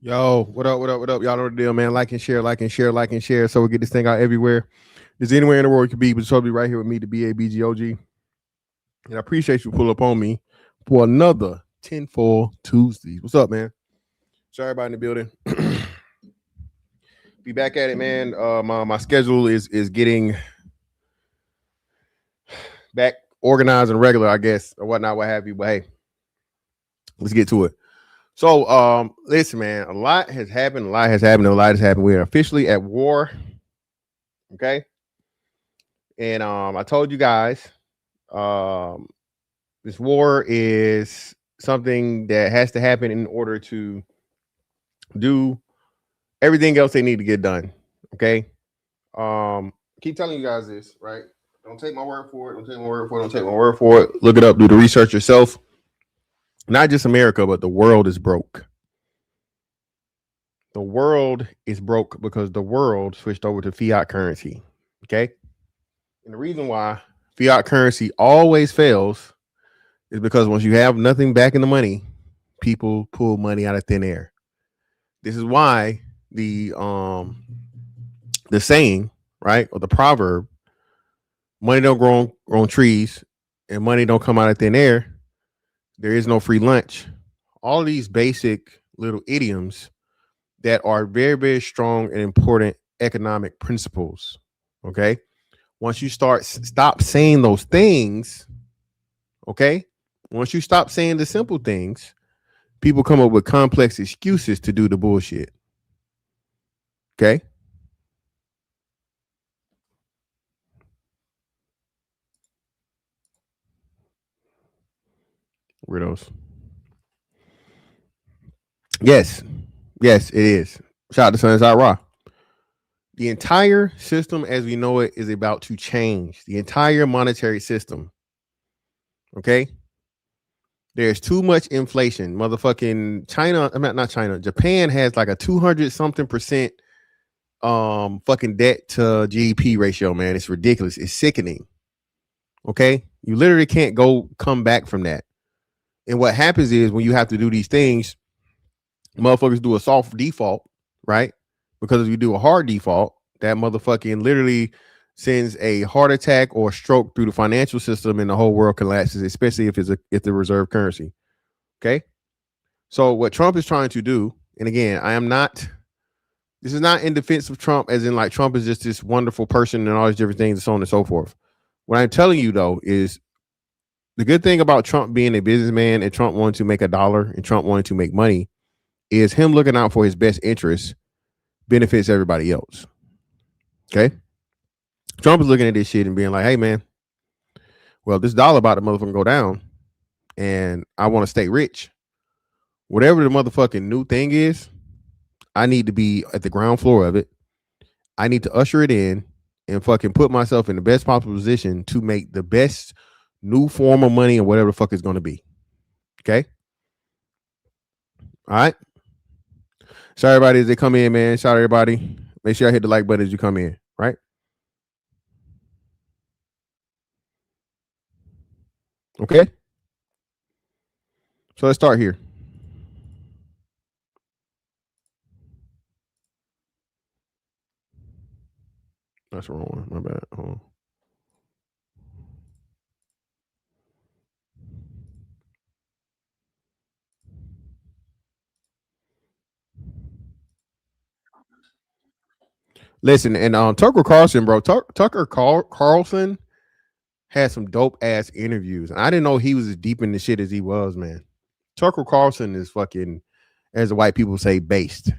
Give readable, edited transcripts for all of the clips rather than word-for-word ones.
Yo, what up, what up, what up? Y'all know the deal, man. Like and share, like and share, like and share. So we get this thing out everywhere. There's anywhere in the world you could be, but it's totally right here with me, the BABGOG. And I appreciate you pull up on me for another 10-4 Tuesdays. What's up, man? Sorry everybody in the building. Be back at it, man. My schedule is getting back organized and regular, I guess, or whatnot, what have you. But hey, let's get to it. So, listen, man, a lot has happened. We're officially at war. Okay. And I told you guys, this war is something that has to happen in order to do everything else they need to get done. Okay. Keep telling you guys this, right? Don't take my word for it. Don't take my word for it. Look it up. Do the research yourself. Not just America, but the world is broke. The world is broke because the world switched over to fiat currency. Okay. And the reason why fiat currency always fails is because once you have nothing back in the money, people pull money out of thin air. This is why the saying, right, or the proverb, money don't grow on trees and money don't come out of thin air. There is no free lunch. All of these basic little idioms that are very, very strong and important economic principles. Okay. Once you stop saying those things, okay. Once you stop saying the simple things, people come up with complex excuses to do the bullshit. Okay. Weirdos. Yes, it is. Shout out to Sunshine Ra. The entire system as we know it is about to change. The entire monetary system. Okay. There's too much inflation. Motherfucking China, not China. Japan has like a 200-something% fucking debt to GDP ratio, man. It's ridiculous. It's sickening. Okay. You literally can't come back from that. And what happens is when you have to do these things, motherfuckers do a soft default, right? Because if you do a hard default, that motherfucking literally sends a heart attack or stroke through the financial system and the whole world collapses, especially if it's the reserve currency. Okay. So what Trump is trying to do, and again, this is not in defense of Trump, as in like Trump is just this wonderful person and all these different things and so on and so forth. What I'm telling you though is the good thing about Trump being a businessman and Trump wanting to make a dollar and Trump wanting to make money is him looking out for his best interests benefits everybody else. Okay. Trump is looking at this shit and being like, hey man, well, this dollar about to motherfucking go down and I want to stay rich. Whatever the motherfucking new thing is, I need to be at the ground floor of it. I need to usher it in and fucking put myself in the best possible position to make the best new form of money and whatever the fuck it's going to be. Okay. All right. Shout everybody as they come in, man. Shout everybody. Make sure I hit the like button as you come in. Right. Okay. So let's start here. That's the wrong one. My bad. Hold on. Listen, and Tucker Carlson, bro. Tucker Carlson had some dope ass interviews. And I didn't know he was as deep in the shit as he was, man. Tucker Carlson is fucking, as the white people say, based.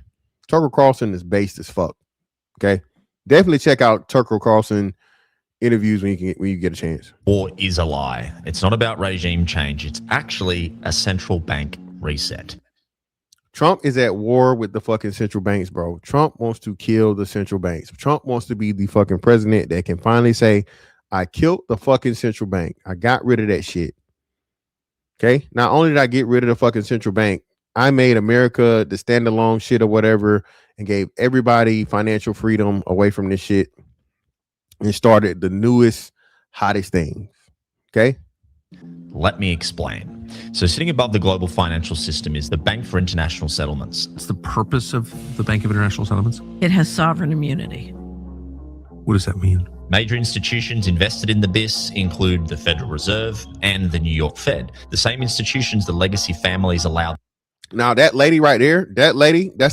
Tucker Carlson is based as fuck. Okay. Definitely check out Tucker Carlson interviews when you get a chance. War is a lie. It's not about regime change. It's actually a central bank reset. Trump is at war with the fucking central banks, bro. Trump wants to kill the central banks. Trump wants to be the fucking president that can finally say, I killed the fucking central bank. I got rid of that shit. Okay. Not only did I get rid of the fucking central bank, I made America the standalone shit or whatever and gave everybody financial freedom away from this shit and started the newest, hottest things. Okay. Let me explain. So sitting above the global financial system is the Bank for International Settlements. What's the purpose of the Bank of International Settlements? It has sovereign immunity. What does that mean? Major institutions invested in the BIS include the Federal Reserve and the New York Fed, the same institutions the legacy families allowed. Now, that lady right there, that's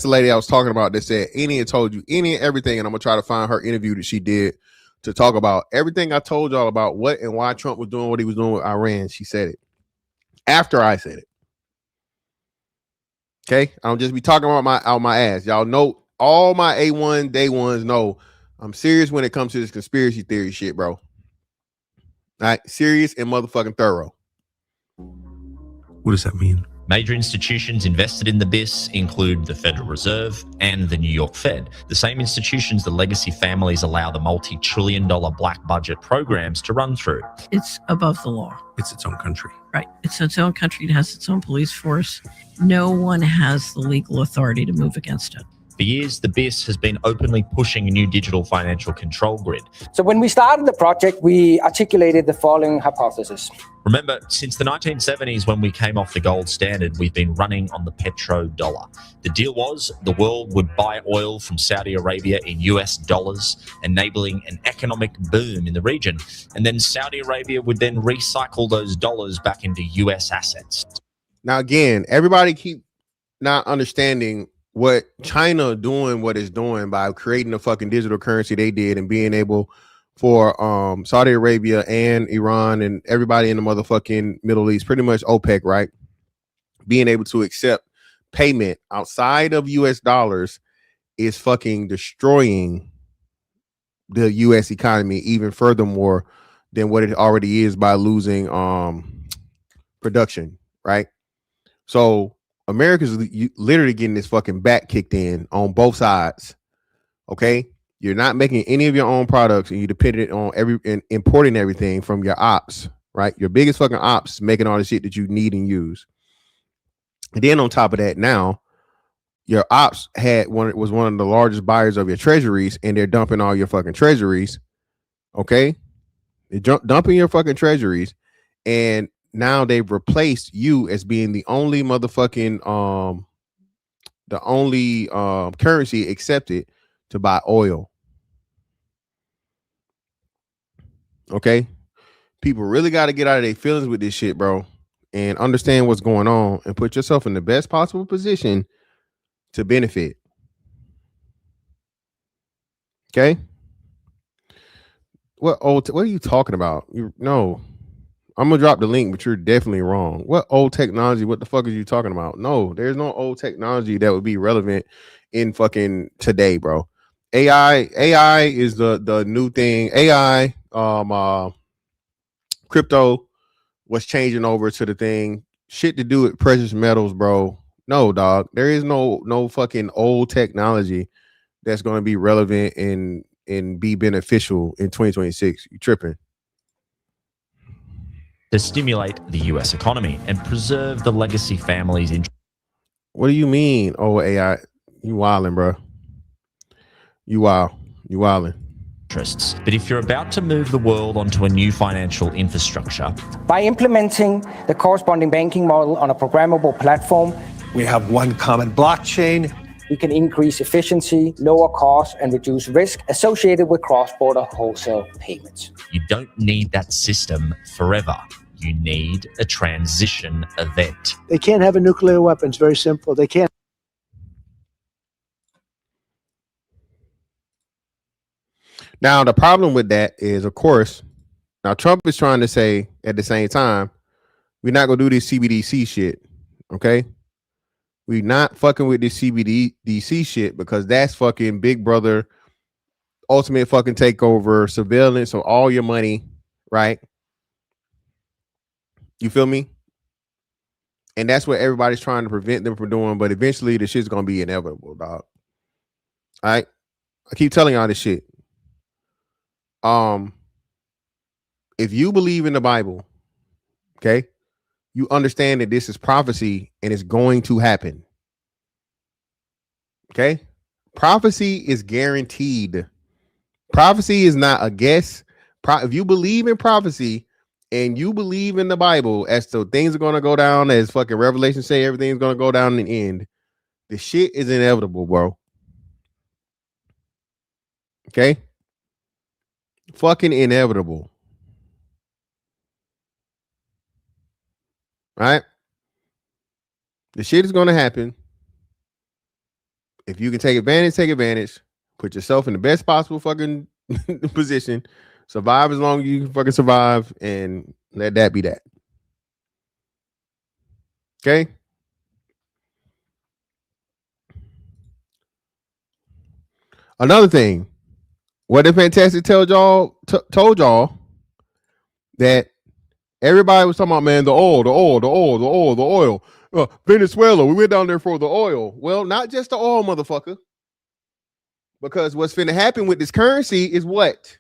the lady I was talking about that said any and told you any and everything. And I'm going to try to find her interview that she did to talk about everything I told y'all about what and why Trump was doing what he was doing with Iran. She said it after I said it. Okay. I don't just be talking about my ass. Y'all know all my A1 day ones know I'm serious when it comes to this conspiracy theory shit, bro. All right. Serious and motherfucking thorough. What does that mean? Major institutions invested in the BIS include the Federal Reserve and the New York Fed, the same institutions the legacy families allow the multi-trillion-dollar black budget programs to run through. It's above the law. It's its own country. Right. It's its own country. It has its own police force. No one has the legal authority to move against it. For years, the BIS has been openly pushing a new digital financial control grid. So when we started the project, we articulated the following hypothesis. Remember, since the 1970s, when we came off the gold standard, we've been running on the petrodollar. The deal was the world would buy oil from Saudi Arabia in US dollars, enabling an economic boom in the region. And then Saudi Arabia would then recycle those dollars back into US assets. Now, again, everybody keep not understanding what China doing what it's doing by creating the fucking digital currency they did and being able for Saudi Arabia and Iran and everybody in the motherfucking Middle East, pretty much OPEC, right? Being able to accept payment outside of US dollars is fucking destroying the US economy even furthermore than what it already is by losing production, right? So America's literally getting this fucking back kicked in on both sides. Okay. You're not making any of your own products and you dependent on importing everything from your ops, right? Your biggest fucking ops making all the shit that you need and use. And then on top of that, now your ops was one of the largest buyers of your treasuries and they're dumping all your fucking treasuries. Okay. They're dumping your fucking treasuries and now they've replaced you as being the only motherfucking currency accepted to buy oil. Okay, people really got to get out of their feelings with this shit, bro. and understand what's going on and put yourself in the best possible position to benefit. Okay. What are you talking about? No, I'm gonna drop the link, but you're definitely wrong. What old technology? What the fuck are you talking about? No, there's no old technology that would be relevant in fucking today, bro. AI is the new thing. AI, crypto was changing over to the thing. Shit to do with precious metals, bro. No, dog. There is no fucking old technology that's going to be relevant and be beneficial in 2026. You tripping? To stimulate the US economy and preserve the legacy family's What do you mean? Oh, AI, you wildin', bro. You wildin'. interests. But if you're about to move the world onto a new financial infrastructure, By implementing the corresponding banking model on a programmable platform, We have one common blockchain. we can increase efficiency, lower costs, and reduce risk associated with cross-border wholesale payments. you don't need that system forever. You need a transition event. They can't have a nuclear weapon. It's very simple. They can't. Now, the problem with that is, of course, now Trump is trying to say at the same time, we're not going to do this CBDC shit. Okay. We're not fucking with this CBDC shit because that's fucking Big Brother, ultimate fucking takeover, surveillance of all your money. Right. You feel me? And that's what everybody's trying to prevent them from doing. But eventually the shit's going to be inevitable, dog. All right. I keep telling y'all this shit. If you believe in the Bible, okay, you understand that this is prophecy and it's going to happen. Okay. Prophecy is guaranteed. Prophecy is not a guess. If you believe in prophecy and you believe in the Bible as to things are going to go down, as fucking Revelation say everything's going to go down in the end, the shit is inevitable, bro. Okay. Fucking inevitable. Right? The shit is going to happen. If you can take advantage, take advantage. Put yourself in the best possible fucking position. Survive as long as you can fucking survive, and let that be that. Okay? Another thing. What if Fantastic told y'all that everybody was talking about, man, the oil. Venezuela, we went down there for the oil. Well, not just the oil, motherfucker. Because what's finna happen with this currency is what?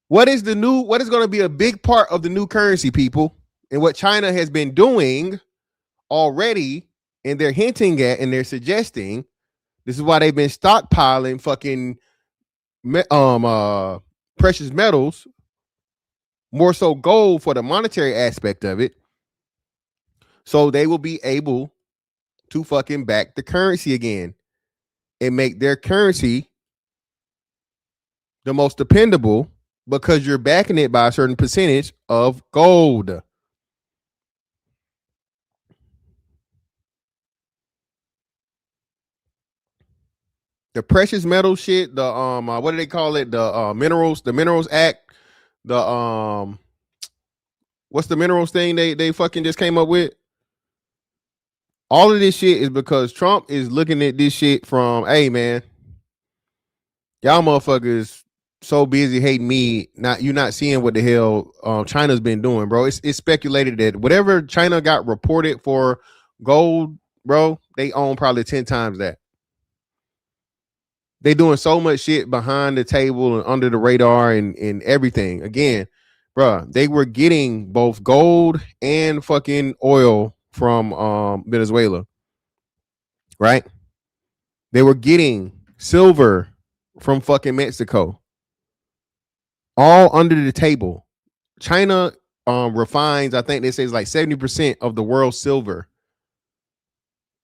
What is going to be a big part of the new currency, people? And what China has been doing already, and they're hinting at and they're suggesting, this is why they've been stockpiling fucking precious metals, more so gold for the monetary aspect of it. So they will be able to fucking back the currency again and make their currency the most dependable because you're backing it by a certain percentage of gold. The precious metal shit, the what do they call it? The Minerals Act, the what's the minerals thing they fucking just came up with? All of this shit is because Trump is looking at this shit from, hey man, y'all motherfuckers so busy hating me, you're not seeing what the hell China's been doing, bro. It's speculated that whatever China got reported for gold, bro, they own probably 10 times that. They doing so much shit behind the table and under the radar and everything. Again, bro, they were getting both gold and fucking oil from Venezuela, right? They were getting silver from fucking Mexico, all under the table. China refines, I think they say it's like 70% of the world's silver.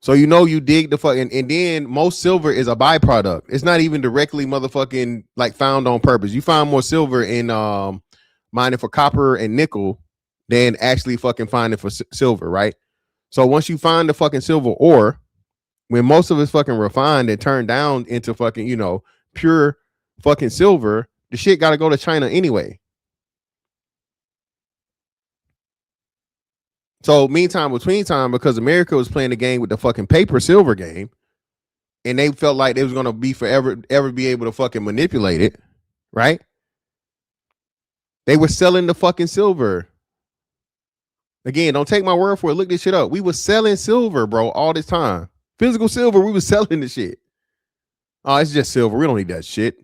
So you dig the fucking, and then most silver is a byproduct. It's not even directly motherfucking like found on purpose. You find more silver in mining for copper and nickel than actually fucking finding for silver, right? So once you find the fucking silver ore, when most of it's fucking refined and turned down into fucking, you know, pure fucking silver, the shit got to go to China anyway. So meantime, between time, because America was playing the game with the fucking paper silver game, and they felt like they was gonna be forever, ever be able to fucking manipulate it, right? They were selling the fucking silver. Again, don't take my word for it. Look this shit up. We were selling silver, bro, all this time. Physical silver, we were selling the shit. Oh, it's just silver. We don't need that shit.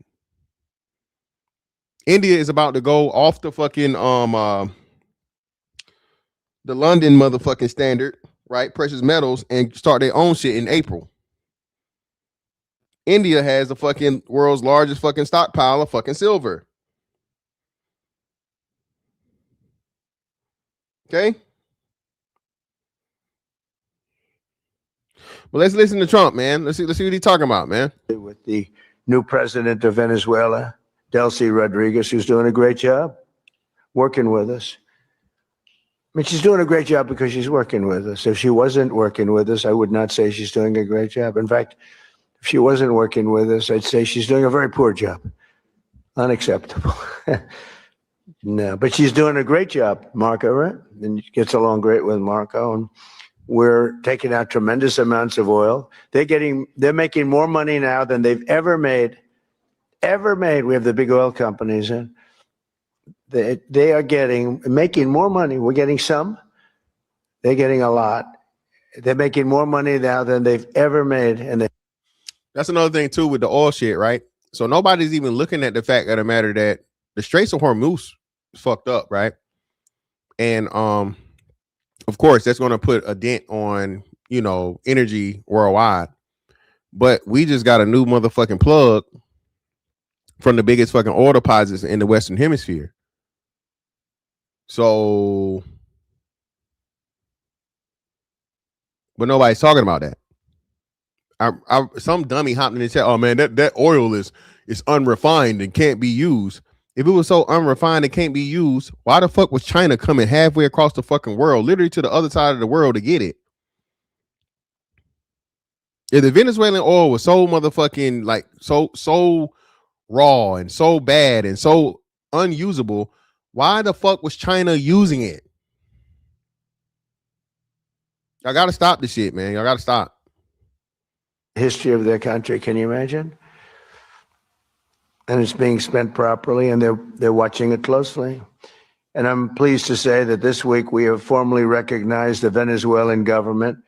India is about to go off the fucking the London motherfucking standard, right? Precious metals, and start their own shit in April. India has the fucking world's largest fucking stockpile of fucking silver. Okay. Well, let's listen to Trump, man. Let's see what he's talking about, man. With the new president of Venezuela, Delcy Rodriguez, who's doing a great job working with us. I mean, she's doing a great job because she's working with us. If she wasn't working with us, I would not say she's doing a great job. In fact, if she wasn't working with us, I'd say she's doing a very poor job. Unacceptable. No, but she's doing a great job, Marco, right? And she gets along great with Marco. And we're taking out tremendous amounts of oil. They're making more money now than they've ever made. We have the big oil companies in. They are making more money. We're getting some. They're getting a lot. They're making more money now than they've ever made. And that's another thing too with the oil shit, right? So nobody's even looking at the fact of the matter that the Straits of Hormuz is fucked up, right? And of course, that's going to put a dent on, you know, energy worldwide. But we just got a new motherfucking plug from the biggest fucking oil deposits in the Western Hemisphere. So, but nobody's talking about that. Some dummy hopped in the chat. Oh man, that oil is unrefined and can't be used. If it was so unrefined and can't be used, why the fuck was China coming halfway across the fucking world, literally to the other side of the world to get it? If the Venezuelan oil was so motherfucking like so raw and so bad and so unusable, why the fuck was China using it? Y'all gotta stop this shit, man. Y'all gotta stop. history of their country. Can you imagine? And it's being spent properly, and they're watching it closely. And I'm pleased to say that this week we have formally recognized the Venezuelan government.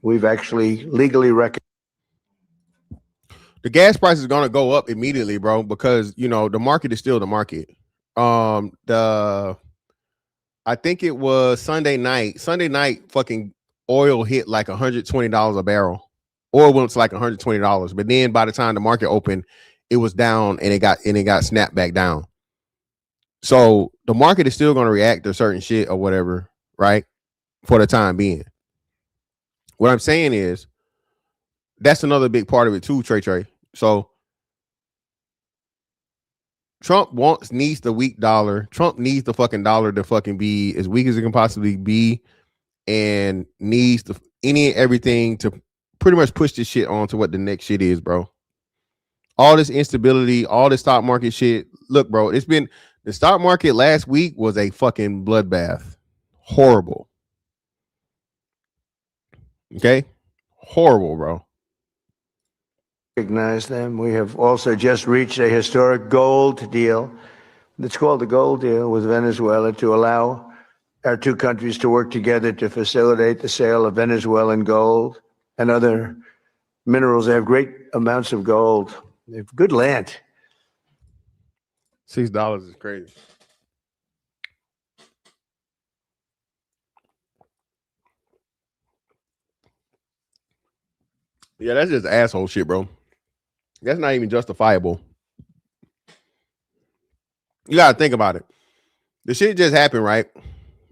We've actually legally recognized. The gas price is going to go up immediately, bro, because, you know, the market is still the market. I think it was Sunday night, fucking oil hit like $120 a barrel. Oil went to like $120. But then by the time the market opened, it was down and it got snapped back down. So the market is still going to react to certain shit or whatever, right? For the time being. What I'm saying is that's another big part of it too, Trey. So Trump needs the weak dollar. Trump needs the fucking dollar to fucking be as weak as it can possibly be, and needs any and everything to pretty much push this shit on to what the next shit is, bro. All this instability, all this stock market shit. Look, bro, the stock market last week was a fucking bloodbath. Horrible. Okay? Horrible, bro. Recognize them. We have also just reached a historic gold deal. It's called the gold deal with Venezuela to allow our two countries to work together to facilitate the sale of Venezuelan gold and other minerals. They have great amounts of gold. They have good land. $6 is crazy. Yeah, that's just asshole shit, bro. That's not even justifiable. You gotta think about it. The shit just happened, right?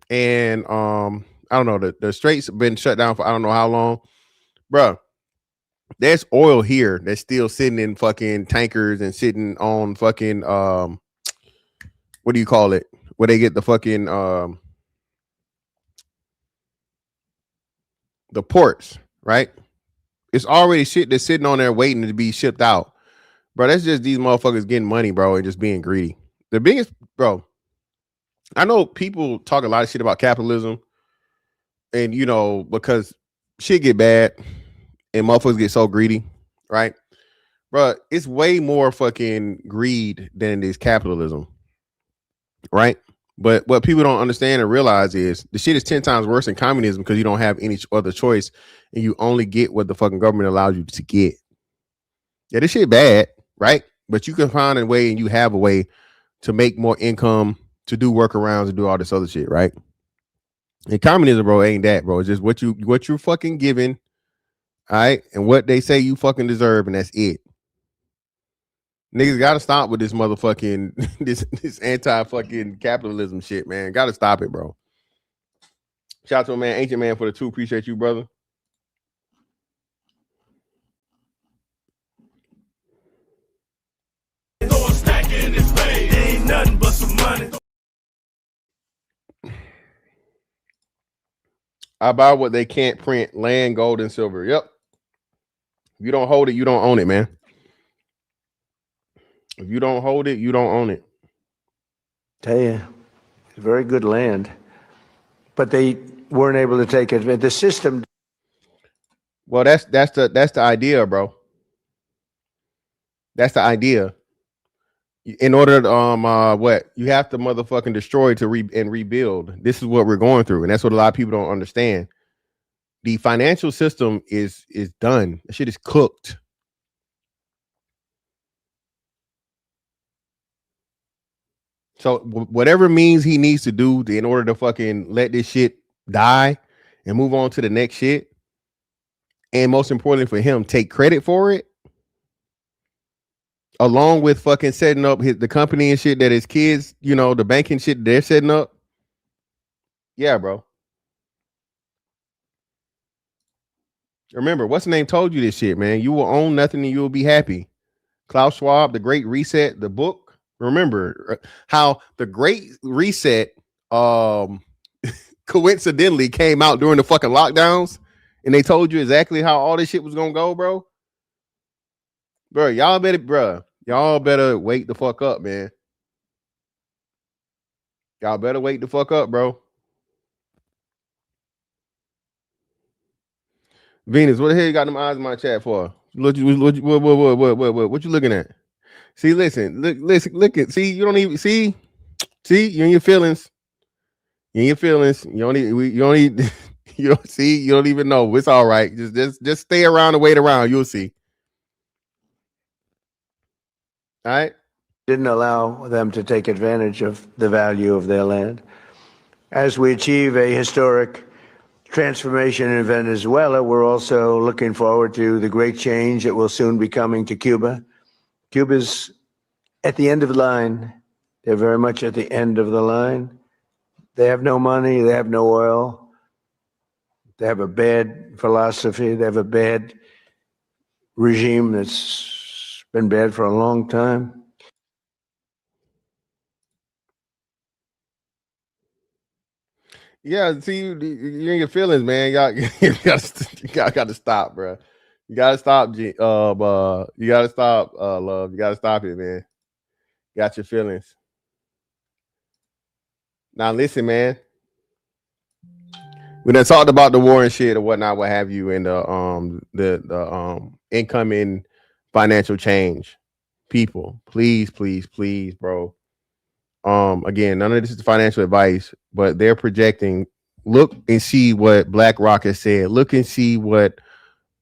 And I don't know, the straits have been shut down for I don't know how long. Bro, there's oil here that's still sitting in fucking tankers and sitting on fucking what do you call it? Where they get the fucking the ports, right? It's already shit that's sitting on there waiting to be shipped out. Bro, that's just these motherfuckers getting money, bro, and just being greedy. The biggest, bro, I know people talk a lot of shit about capitalism, and you know, because shit get bad and motherfuckers get so greedy, right? Bro, it's way more fucking greed than it is capitalism, right? But what people don't understand and realize is the shit is 10 times worse than communism because you don't have any other choice and you only get what the fucking government allows you to get. Yeah, this shit bad, right? But you can find a way and you have a way to make more income, to do workarounds and do all this other shit, right? And communism, bro, ain't that, bro. It's just what you're fucking given, all right, and what they say you fucking deserve, and that's it. Niggas gotta stop with this motherfucking this anti-fucking capitalism shit, man. Gotta stop it, bro. Shout out to my man, Ancient Man, for the 2. Appreciate you, brother. Ain't nothing but some money. I buy what they can't print: land, gold, and silver. Yep. If you don't hold it, you don't own it, man. If you don't hold it, you don't own it. Tell you, it's very good land, but they weren't able to take it. The system. Well, that's the idea, bro. That's the idea. In order to what you have to motherfucking destroy to rebuild. This is what we're going through, and that's what a lot of people don't understand. The financial system is done. The shit is cooked. So whatever means he needs to do in order to fucking let this shit die and move on to the next shit, and most importantly for him, take credit for it, along with fucking setting up the company and shit that his kids, you know, the banking shit they're setting up. Yeah, bro. Remember, what's the name told you this shit, man? You will own nothing and you will be happy. Klaus Schwab, The Great Reset, the book. Remember how The Great Reset coincidentally came out during the fucking lockdowns, and they told you exactly how all this shit was gonna go, bro. Bro, y'all better wake the fuck up, man. Y'all better wake the fuck up, bro. Venus, what the hell you got them eyes in my chat for? What you looking at? See, listen, look at. See, you don't even see. You in your feelings. You in your feelings. You don't need. You don't see. You don't even know. It's all right. Just stay around and wait around. You'll see. All right. Didn't allow them to take advantage of the value of their land. As we achieve a historic transformation in Venezuela, we're also looking forward to the great change that will soon be coming to Cuba. Cuba's at the end of the line. They're very much at the end of the line. They have no money. They have no oil. They have a bad philosophy. They have a bad regime that's been bad for a long time. Yeah, see, you're in your feelings, man. Y'all gotta stop, bro. You gotta stop, you gotta stop, love. You gotta stop it, man. Got your feelings. Now listen, man. We done talked about the war and shit or whatnot, what have you, and the incoming financial change. People, please, bro. Again, none of this is financial advice, but they're projecting. Look and see what BlackRock has said. Look and see what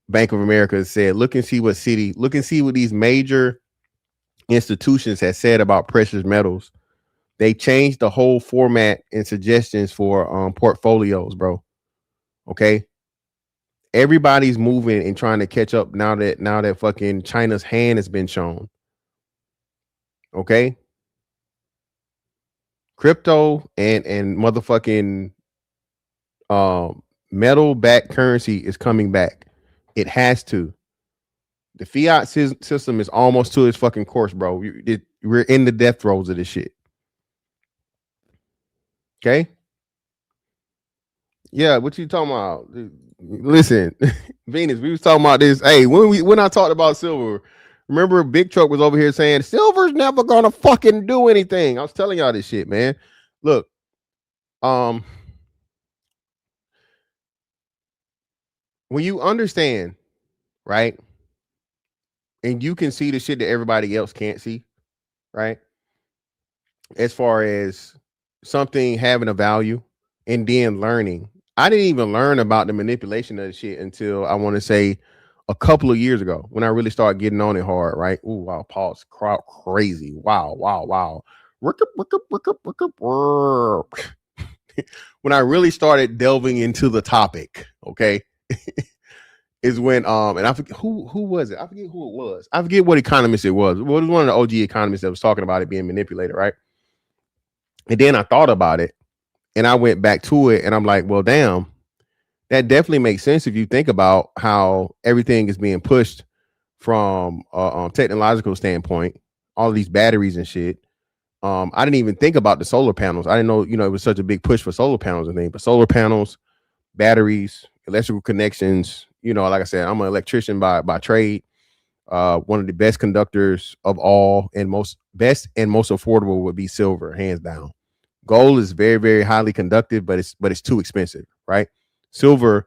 Bank of America has said. Look and see what Citi. Look and see what these major institutions have said about precious metals. They changed the whole format and suggestions for portfolios, bro. Okay. Everybody's moving and trying to catch up now that fucking China's hand has been shown. Okay. Crypto and motherfucking metal backed currency is coming back. It has to. The fiat system is almost to its fucking course, bro. We're in the death throes of this shit. Okay. Yeah, what you talking about? Listen, Venus, we was talking about this. Hey, when I talked about silver, remember Big Truck was over here saying silver's never gonna fucking do anything. I was telling y'all this shit, man. Look, when you understand, right, and you can see the shit that everybody else can't see, right? As far as something having a value and then learning. I didn't even learn about the manipulation of the shit until I want to say a couple of years ago when I really started getting on it hard, right? Ooh, wow, pause, crowd crazy. Wow. When I really started delving into the topic, okay, is when and I forget who was it? I forget who it was. I forget what economist it was. Well, it was one of the OG economists that was talking about it being manipulated, right? And then I thought about it and I went back to it and I'm like, well, damn, that definitely makes sense if you think about how everything is being pushed from a technological standpoint, all of these batteries and shit. I didn't even think about the solar panels. I didn't know, it was such a big push for solar panels and things, but solar panels, batteries, electrical connections, like I said, I'm an electrician by trade. One of the best conductors of all and most affordable would be silver, hands down. Gold is very, very highly conductive, but it's too expensive, right? Silver,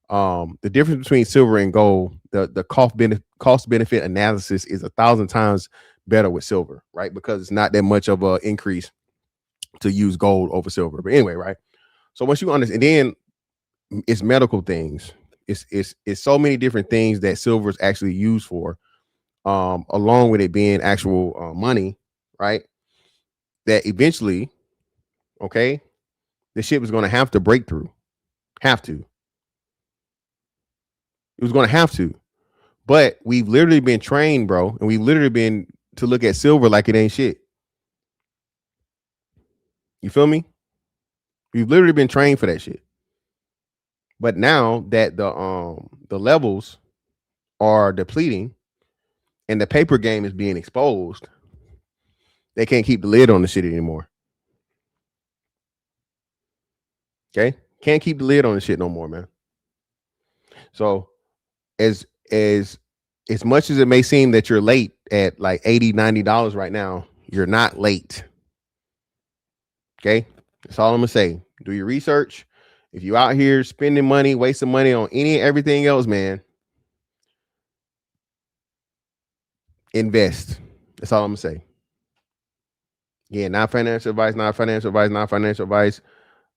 the difference between silver and gold, the cost benefit analysis is 1,000 times better with silver, right? Because it's not that much of an increase to use gold over silver. But anyway, right? So once you understand, then it's medical things. It's so many different things that silver is actually used for, along with it being actual money, right? That eventually, okay, the ship was going to have to break through. Have to. It was going to have to. But we've literally been trained, bro, and we've literally been to look at silver like it ain't shit. You feel me? We've literally been trained for that shit. But now that the levels are depleting and the paper game is being exposed, they can't keep the lid on the shit anymore. Okay? Can't keep the lid on the shit no more, man. So as much as it may seem that you're late at like $80-$90 right now, you're not late. Okay? That's all I'm gonna say. Do your research. If you out here spending money, wasting money on everything else, man, invest. That's all I'm gonna say. Yeah, not financial advice, not financial advice, not financial advice.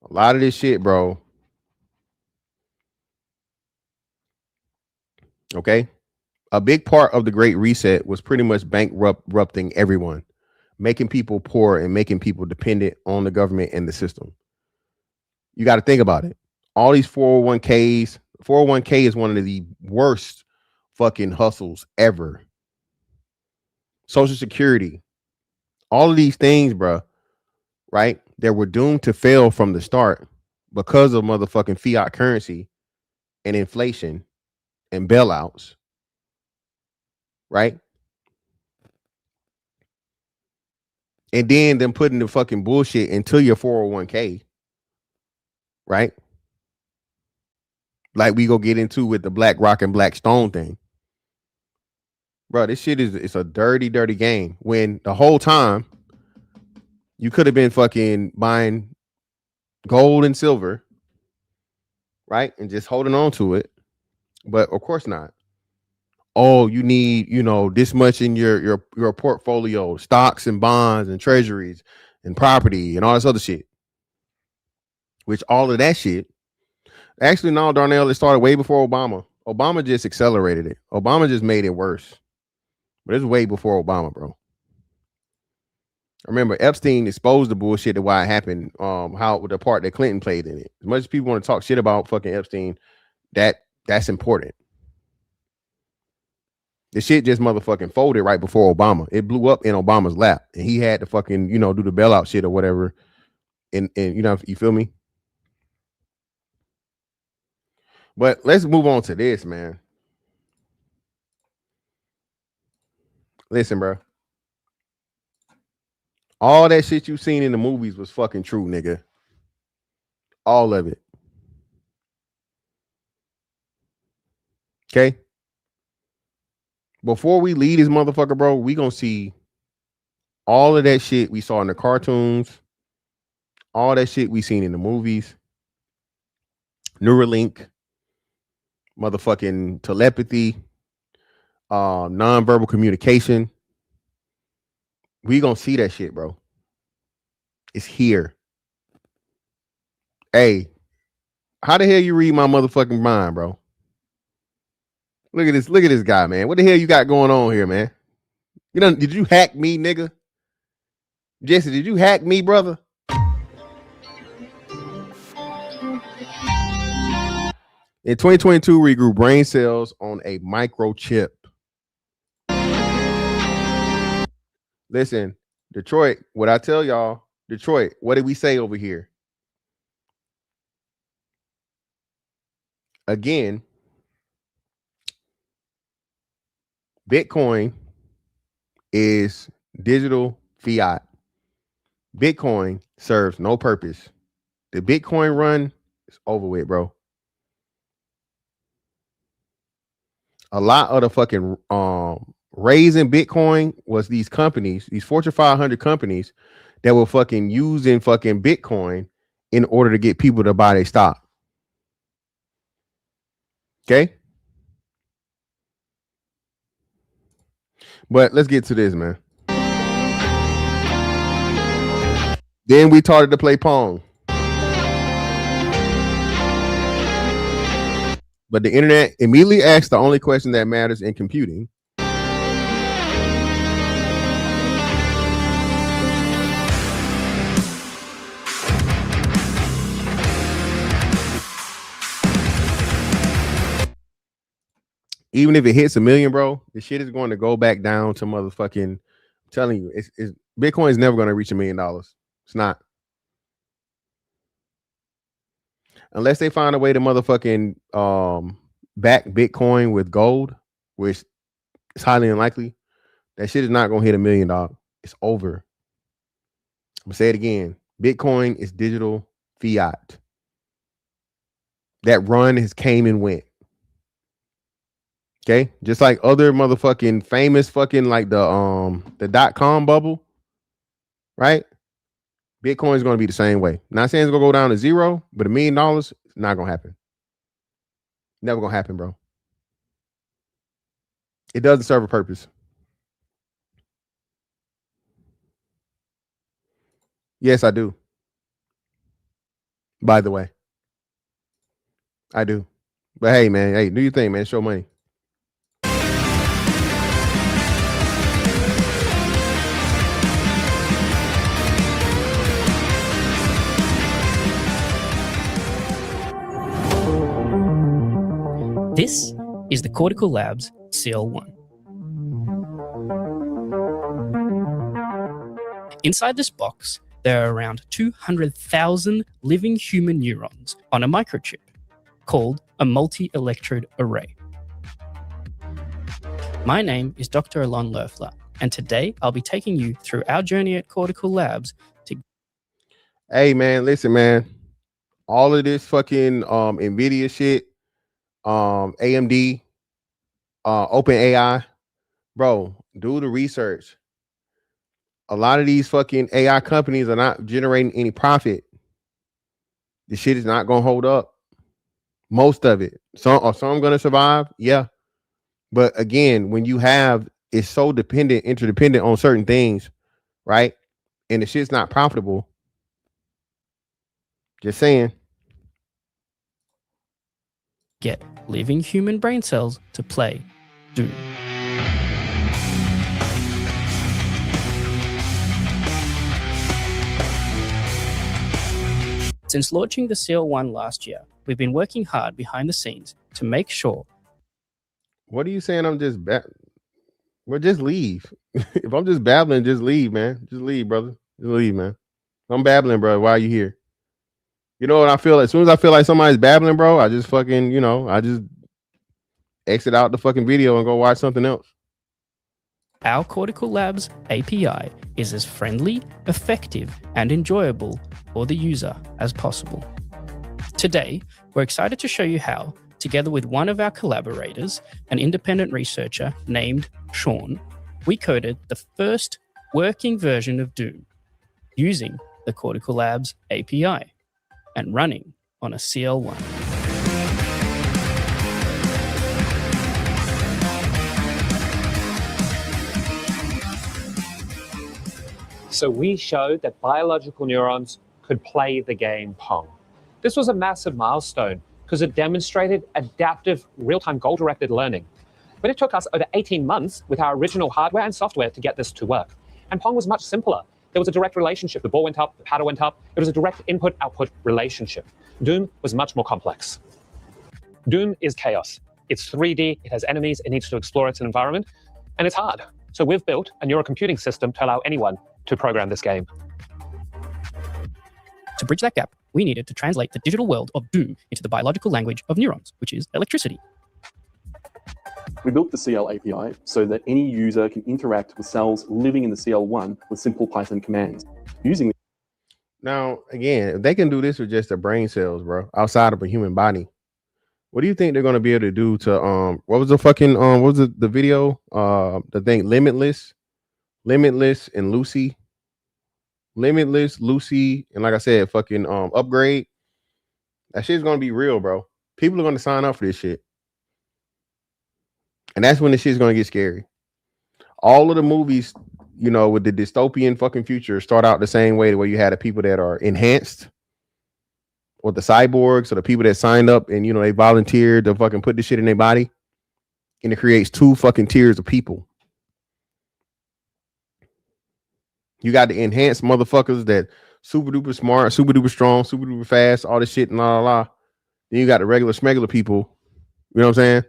A lot of this shit, bro. Okay. A big part of the Great Reset was pretty much bankrupting everyone, making people poor and making people dependent on the government and the system. You got to think about it. All these 401ks, 401k is one of the worst fucking hustles ever. Social Security, all of these things, bro, right? That were doomed to fail from the start because of motherfucking fiat currency and inflation and bailouts, right? And then them putting the fucking bullshit into your 401k, right? Like we go get into with the BlackRock and Blackstone thing. Bro, this shit it's a dirty, dirty game. When the whole time you could have been fucking buying gold and silver, right? And just holding on to it. But of course not. Oh, you need, this much in your portfolio, stocks and bonds and treasuries and property and all this other shit. Which all of that shit, actually, no, Darnell, it started way before Obama. Obama just accelerated it. Obama just made it worse. But it's way before Obama, bro. I remember Epstein exposed the bullshit to why it happened, how the part that Clinton played in it. As much as people want to talk shit about fucking Epstein, that's important. The shit just motherfucking folded right before Obama. It blew up in Obama's lap, and he had to fucking, do the bailout shit or whatever. And you feel me? But let's move on to this, man. Listen, bro. All that shit you seen in the movies was fucking true, nigga. All of it. Okay. Before we leave this motherfucker, bro, we gonna see all of that shit we saw in the cartoons, all that shit we seen in the movies, Neuralink, motherfucking telepathy, nonverbal communication. We gonna see that shit, bro. It's here. Hey, how the hell you read my motherfucking mind, bro? Look at this guy, man. What the hell you got going on here, man? You know, did you hack me, nigga? Jesse, did you hack me, brother? In 2022, we grew brain cells on a microchip. Listen, Detroit, what I tell y'all, Detroit, what did we say over here? Again, Bitcoin is digital fiat. Bitcoin serves no purpose. The Bitcoin run is over with, bro. A lot of the fucking raising Bitcoin was these companies, these Fortune 500 companies that were fucking using fucking Bitcoin in order to get people to buy their stock. Okay. But let's get to this, man. Then we started to play Pong. But the internet immediately asked the only question that matters in computing. Even if it hits 1 million, bro, the shit is going to go back down to motherfucking. I'm telling you, it's Bitcoin is never going to reach $1 million. It's not. Unless they find a way to motherfucking back Bitcoin with gold, which is highly unlikely. That shit is not going to hit $1 million. It's over. I'm going to say it again. Bitcoin is digital fiat. That run has came and went. Okay, just like other motherfucking famous fucking like the .com bubble, right? Bitcoin is going to be the same way. Not saying it's going to go down to zero, but $1 million is not going to happen. Never going to happen, bro. It doesn't serve a purpose. Yes, I do. By the way, I do. But hey, man, hey, do your thing, man. Show money. This is the Cortical Labs CL1. Inside this box, there are around 200,000 living human neurons on a microchip called a multi-electrode array. My name is Dr. Alon Loeffler, and today I'll be taking you through our journey at Cortical Labs to... Hey, man, listen, man. All of this fucking NVIDIA shit, AMD, OpenAI, bro, do the research. A lot of these fucking AI companies are not generating any profit. The shit is not gonna hold up. Most of it. Some gonna survive, yeah. But again, when you have it's so interdependent on certain things, right? And the shit's not profitable. Just saying. get living human brain cells to play Doom. Since launching the CL1 last year, we've been working hard behind the scenes to make sure. What are you saying? I'm just well, just leave. If I'm just babbling, just leave, man. Just leave, brother. Just leave, man. I'm babbling, bro. Why are you here? You know what I feel? As soon as I feel like somebody's babbling, bro, I just fucking, I just exit out the fucking video and go watch something else. Our Cortical Labs API is as friendly, effective, and enjoyable for the user as possible. Today, we're excited to show you how Together with one of our collaborators, an independent researcher named Sean, we coded the first working version of Doom using the Cortical Labs API and running on a CL1. So we showed that biological neurons could play the game Pong. This was a massive milestone because it demonstrated adaptive, real-time goal-directed learning. But it took us over 18 months with our original hardware and software to get this to work. And Pong was much simpler. There was a direct relationship. The ball went up, the paddle went up. It was a direct input-output relationship. Doom was much more complex. Doom is chaos. It's 3D, it has enemies, it needs to explore its environment, and it's hard. So we've built a neurocomputing system to allow anyone to program this game. To bridge that gap, we needed to translate the digital world of Doom into the biological language of neurons, which is electricity. We built the CL API so that any user can interact with cells living in the CL1 with simple Python commands. Now, again, if they can do this with just their brain cells, bro, outside of a human body, what do you think they're going to be able to do to what was the fucking what was the video the thing Limitless and Lucy, and like I said, fucking Upgrade. That shit's going to be real, bro. People are going to sign up for this shit, and that's when the shit's going to get scary. All of the movies, you know, with the dystopian fucking future start out the same way, where you had the people that are enhanced, or the cyborgs, or the people that signed up and, you know, they volunteered to fucking put this shit in their body, and it creates two fucking tiers of people. You got the enhanced motherfuckers that super duper smart, super duper strong, super duper fast, all this shit and la la la. Then you got the regular smegular people, you know what I'm saying?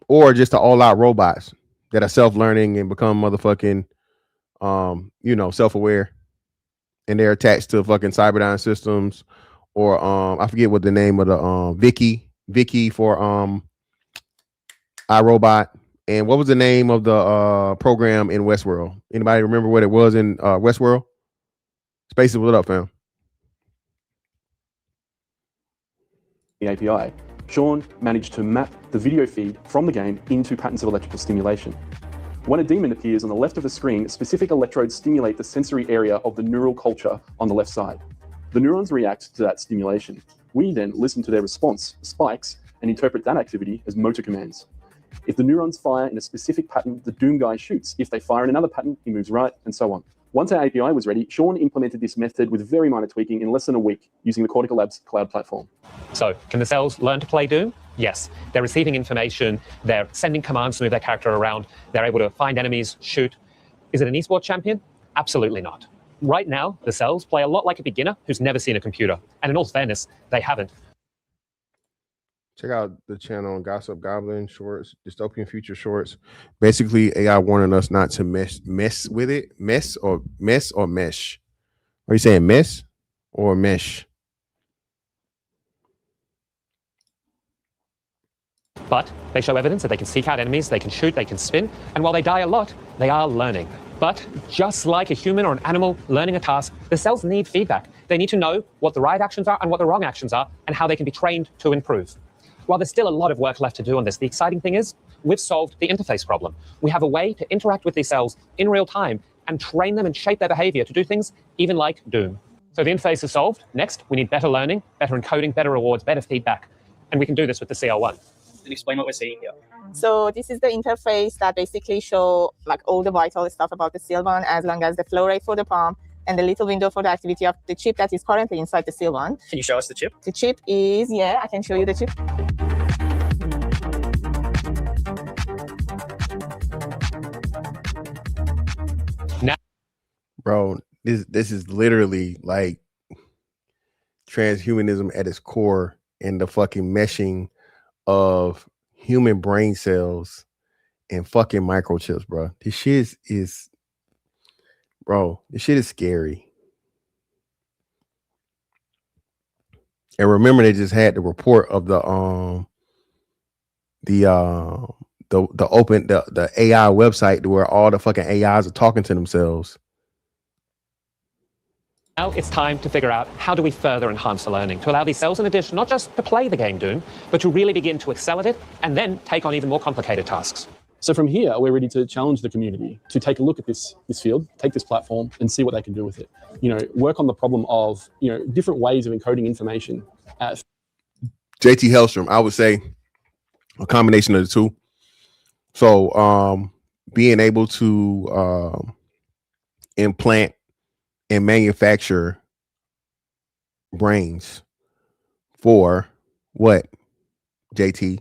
Or just the all out robots that are self-learning and become motherfucking you know, self-aware, and they're attached to fucking Cyberdyne systems, or I forget what the name of the Vicky for iRobot. And what was the name of the program in Westworld? Anybody remember what it was in Westworld? Spaces, what up, fam? The API, Sean managed to map the video feed from the game into patterns of electrical stimulation. When a demon appears on the left of the screen, specific electrodes stimulate the sensory area of the neural culture on the left side. The neurons react to that stimulation. We then listen to their response, spikes, and interpret that activity as motor commands. If the neurons fire in a specific pattern, the Doom guy shoots. If they fire in another pattern, he moves right, and so on. Once our API was ready, Sean implemented this method with very minor tweaking in less than a week using the Cortical Labs cloud platform. So, can the cells learn to play Doom? Yes. They're receiving information, they're sending commands to move their character around, they're able to find enemies, shoot. Is it an esports champion? Absolutely not. Right now, the cells play a lot like a beginner who's never seen a computer. And in all fairness, they haven't. Check out the channel on Gossip Goblin Shorts, Dystopian Future Shorts. Basically, AI warning us not to mess with it. Mess or mesh? Are you saying mess or mesh? But they show evidence that they can seek out enemies, they can shoot, they can spin, and while they die a lot, they are learning. But just like a human or an animal learning a task, the cells need feedback. They need to know what the right actions are and what the wrong actions are, and how they can be trained to improve. While there's still a lot of work left to do on this, the exciting thing is we've solved the interface problem. We have a way to interact with these cells in real time and train them and shape their behavior to do things even like Doom. So the interface is solved. Next, we need better learning, better encoding, better rewards, better feedback. And we can do this with the CL1. Explain what we're seeing here. So this is the interface that basically show like all the vital stuff about the CL1, as long as the flow rate for the pump and the little window for the activity of the chip that is currently inside the CL1. Can you show us the chip? The chip is, yeah, I can show you the chip. Now, bro, this is literally like transhumanism at its core, and the fucking meshing of human brain cells and fucking microchips, bro. This shit is this shit is scary. And remember, they just had the report of the AI website where all the fucking AIs are talking to themselves. Now it's time to figure out how do we further enhance the learning to allow these cells in addition not just to play the game Doom, but to really begin to excel at it and then take on even more complicated tasks. So from here, we're ready to challenge the community to take a look at this field, take this platform and see what they can do with it. Work on the problem of, different ways of encoding information. JT Hellstrom, I would say a combination of the two. So being able to implant and manufacture brains for what, JT?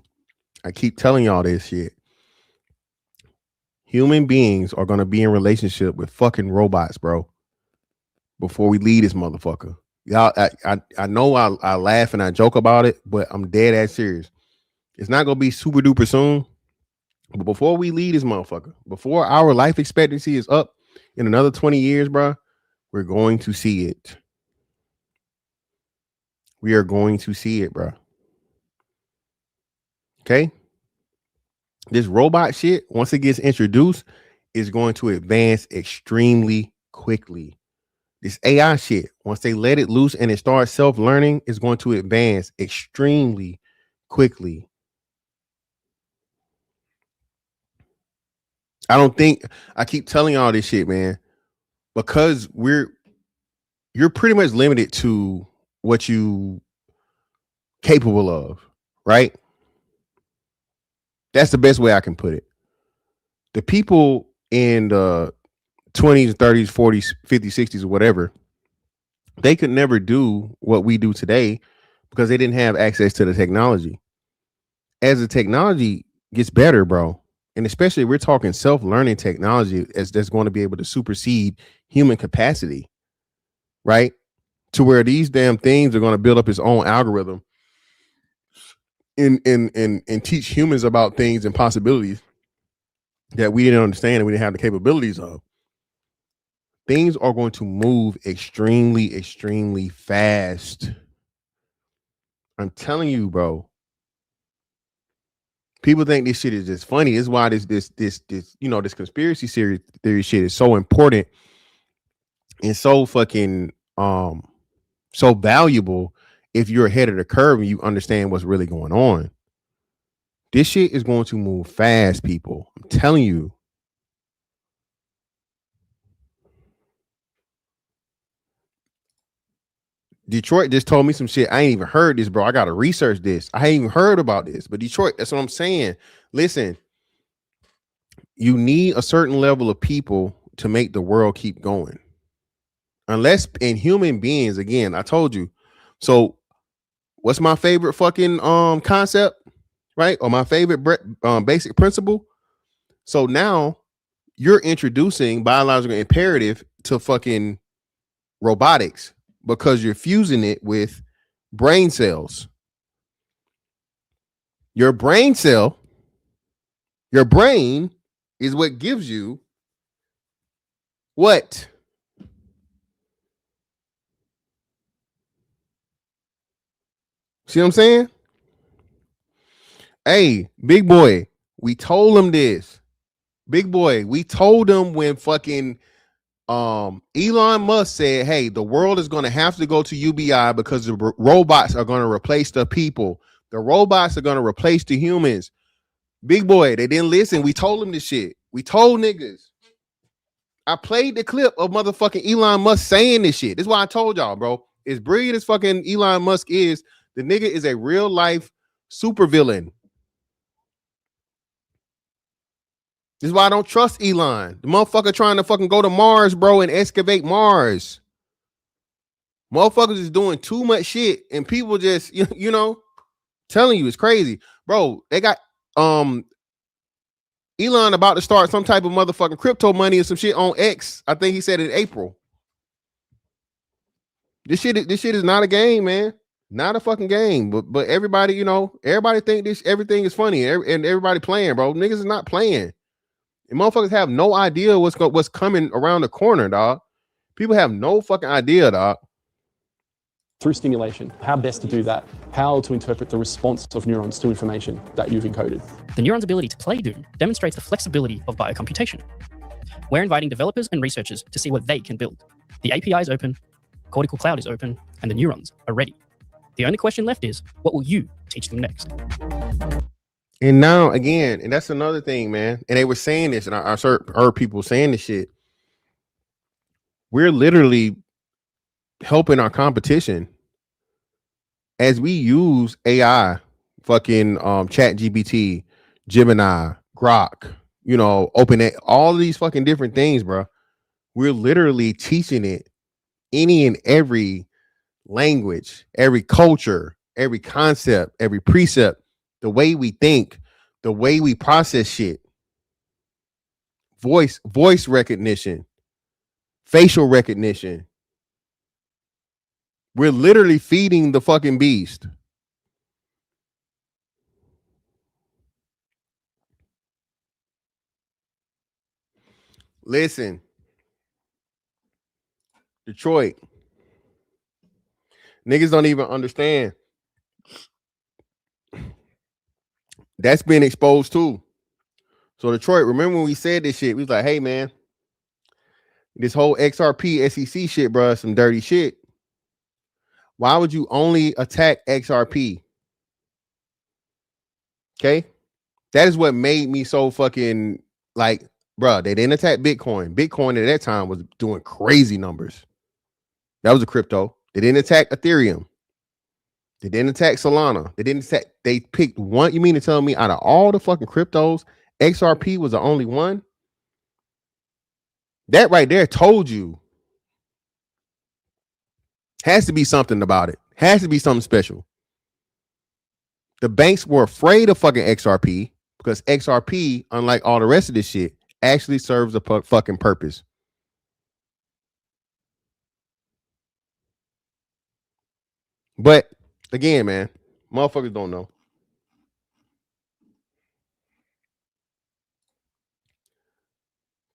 I keep telling y'all this shit. Human beings are going to be in relationship with fucking robots, bro, before we leave this motherfucker. Y'all, I know I laugh and I joke about it, but I'm dead ass serious. It's not going to be super duper soon, but before we leave this motherfucker, before our life expectancy is up in another 20 years, bro, we're going to see it. We are going to see it, bro. Okay? This robot shit, once it gets introduced, is going to advance extremely quickly. This AI shit, once they let it loose and it starts self-learning, is going to advance extremely quickly. I keep telling y'all this shit, man, because you're pretty much limited to what you capable of, right? That's the best way I can put it. The people in the 20s, 30s, 40s, 50s, 60s, or whatever, they could never do what we do today because they didn't have access to the technology. As the technology gets better, bro, and especially we're talking self-learning technology that's going to be able to supersede human capacity, right? To where these damn things are going to build up its own algorithm and teach humans about things and possibilities that we didn't understand and we didn't have the capabilities of. Things are going to move extremely, extremely fast. I'm telling you, bro. People think this shit is just funny. This is why this this conspiracy theory shit is so important and so fucking so valuable if you're ahead of the curve and you understand what's really going on. This shit is going to move fast, people. I'm telling you. Detroit just told me some shit. I ain't even heard this, bro. I got to research this. I ain't even heard about this. But Detroit, that's what I'm saying. Listen, you need a certain level of people to make the world keep going. Unless in human beings, again, I told you. So what's my favorite fucking concept, right? Or my favorite basic principle? So now you're introducing biological imperative to fucking robotics because you're fusing it with brain cells. Your brain cell, your brain is what gives you what? See what I'm saying? Hey, big boy, we told him this. Big boy, we told him when fucking Elon Musk said, hey, the world is going to have to go to UBI because the robots are going to replace the people. The robots are going to replace the humans. Big boy, they didn't listen. We told them this shit. We told niggas. I played the clip of motherfucking Elon Musk saying this shit. This is why I told y'all, bro. As brilliant as fucking Elon Musk is, the nigga is a real life supervillain. This is why I don't trust Elon. The motherfucker trying to fucking go to Mars, bro, and excavate Mars. Motherfuckers is doing too much shit, and people just, you know, telling you it's crazy. Bro, they got Elon about to start some type of motherfucking crypto money or some shit on X. I think he said in April. This shit is not a game, man. Not a fucking game. But everybody, you know, everybody think everything is funny and everybody playing, bro. Niggas is not playing. And motherfuckers have no idea what's coming around the corner, dog. People have no fucking idea, dog. Through stimulation, how best to do that, how to interpret the response of neurons to information that you've encoded. The neuron's ability to play Doom demonstrates the flexibility of biocomputation. We're inviting developers and researchers to see what they can build. The API is open. Cortical cloud is open, and the neurons are ready. The only question left is, what will you teach them next? And now again, and that's another thing, man. And they were saying this, and I heard people saying this shit. We're literally helping our competition as we use AI, fucking Chat GPT, Gemini, Grok, OpenAI, all of these fucking different things, bro. We're literally teaching it any and every language, every culture, every concept, every precept, the way we think, the way we process shit, voice recognition, facial recognition. We're literally feeding the fucking beast. Listen, Detroit, niggas don't even understand. That's been exposed too. So Detroit, remember when we said this shit? We was like, hey man, this whole XRP SEC shit, bro, some dirty shit. Why would you only attack XRP? Okay, that is what made me so fucking like, bro. They didn't attack Bitcoin. Bitcoin at that time was doing crazy numbers. That was a crypto. They didn't attack Ethereum. They didn't attack Solana. They didn't attack. They picked one. You mean to tell me out of all the fucking cryptos, XRP was the only one? That right there told you. Has to be something about it. Has to be something special. The banks were afraid of fucking XRP because XRP, unlike all the rest of this shit, actually serves a fucking purpose. But again, man, motherfuckers don't know.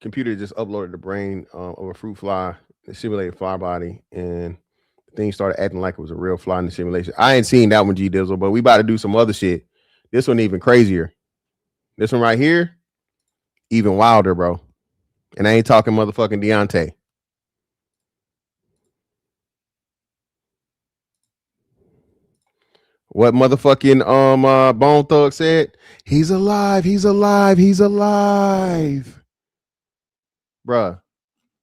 Computer just uploaded the brain of a fruit fly, the simulated fly body, and things started acting like it was a real fly in the simulation. I ain't seen that one, G Dizzle, but we about to do some other shit. This one even crazier. This one right here, even wilder, bro. And I ain't talking motherfucking Deontay. What motherfucking Bone Thug said? He's alive, he's alive, he's alive. Bruh,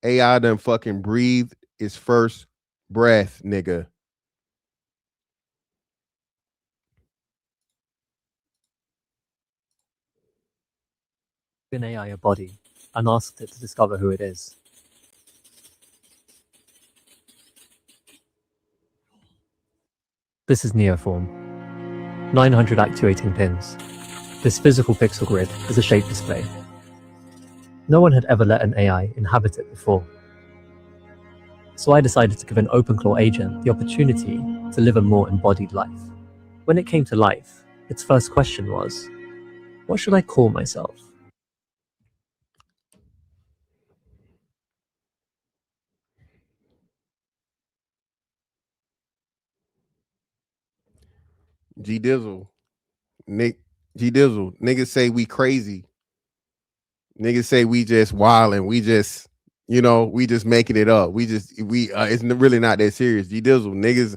AI done fucking breathed its first breath, nigga. An AI a body and asked it to discover who it is. This is Neoform. 900 actuating pins. This physical pixel grid is a shape display. No one had ever let an AI inhabit it before. So I decided to give an OpenClaw agent the opportunity to live a more embodied life. When it came to life, its first question was, what should I call myself? G Dizzle. G Dizzle. Niggas say we crazy. Niggas say we just wild and we just, we just making it up. It's really not that serious. G Dizzle, niggas.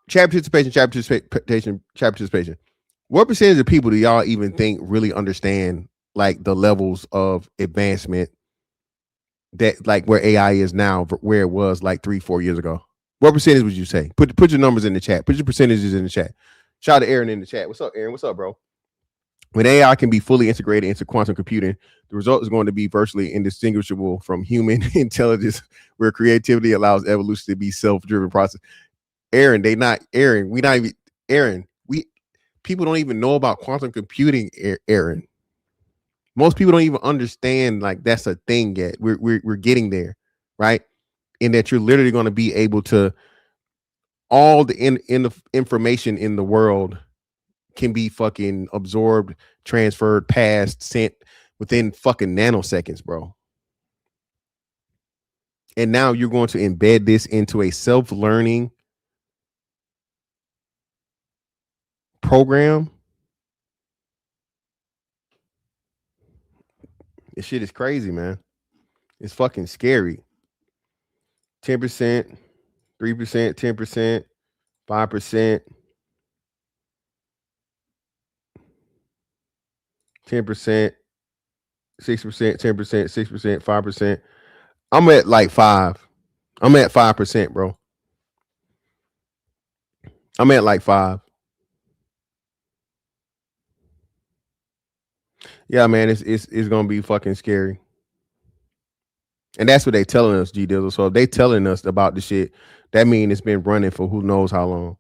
Chat participation. What percentage of people do y'all even think really understand like the levels of advancement that like where AI is now, where it was like 3-4 years ago? What percentage would you say? Put your numbers in the chat. Put your percentages in the chat. Shout out to Aaron in the chat. What's up, Aaron? What's up, bro? When AI can be fully integrated into quantum computing, the result is going to be virtually indistinguishable from human intelligence, where creativity allows evolution to be self-driven process. Aaron, people don't even know about quantum computing, Aaron. Most people don't even understand like that's a thing yet. We're getting there, right? In that you're literally going to be able to, all the information in the world can be fucking absorbed, transferred, passed, sent within fucking nanoseconds, bro. And now you're going to embed this into a self-learning program. This shit is crazy, man. It's fucking scary. 10%, 3%, 10%, 5%, 10%, 6%, 10%, 6%, 5%. I'm at like 5. I'm at 5%, bro. I'm at like 5. Yeah, man, it's gonna be fucking scary. And that's what they telling us, G Dizzle. So if they telling us about the shit, that means it's been running for who knows how long.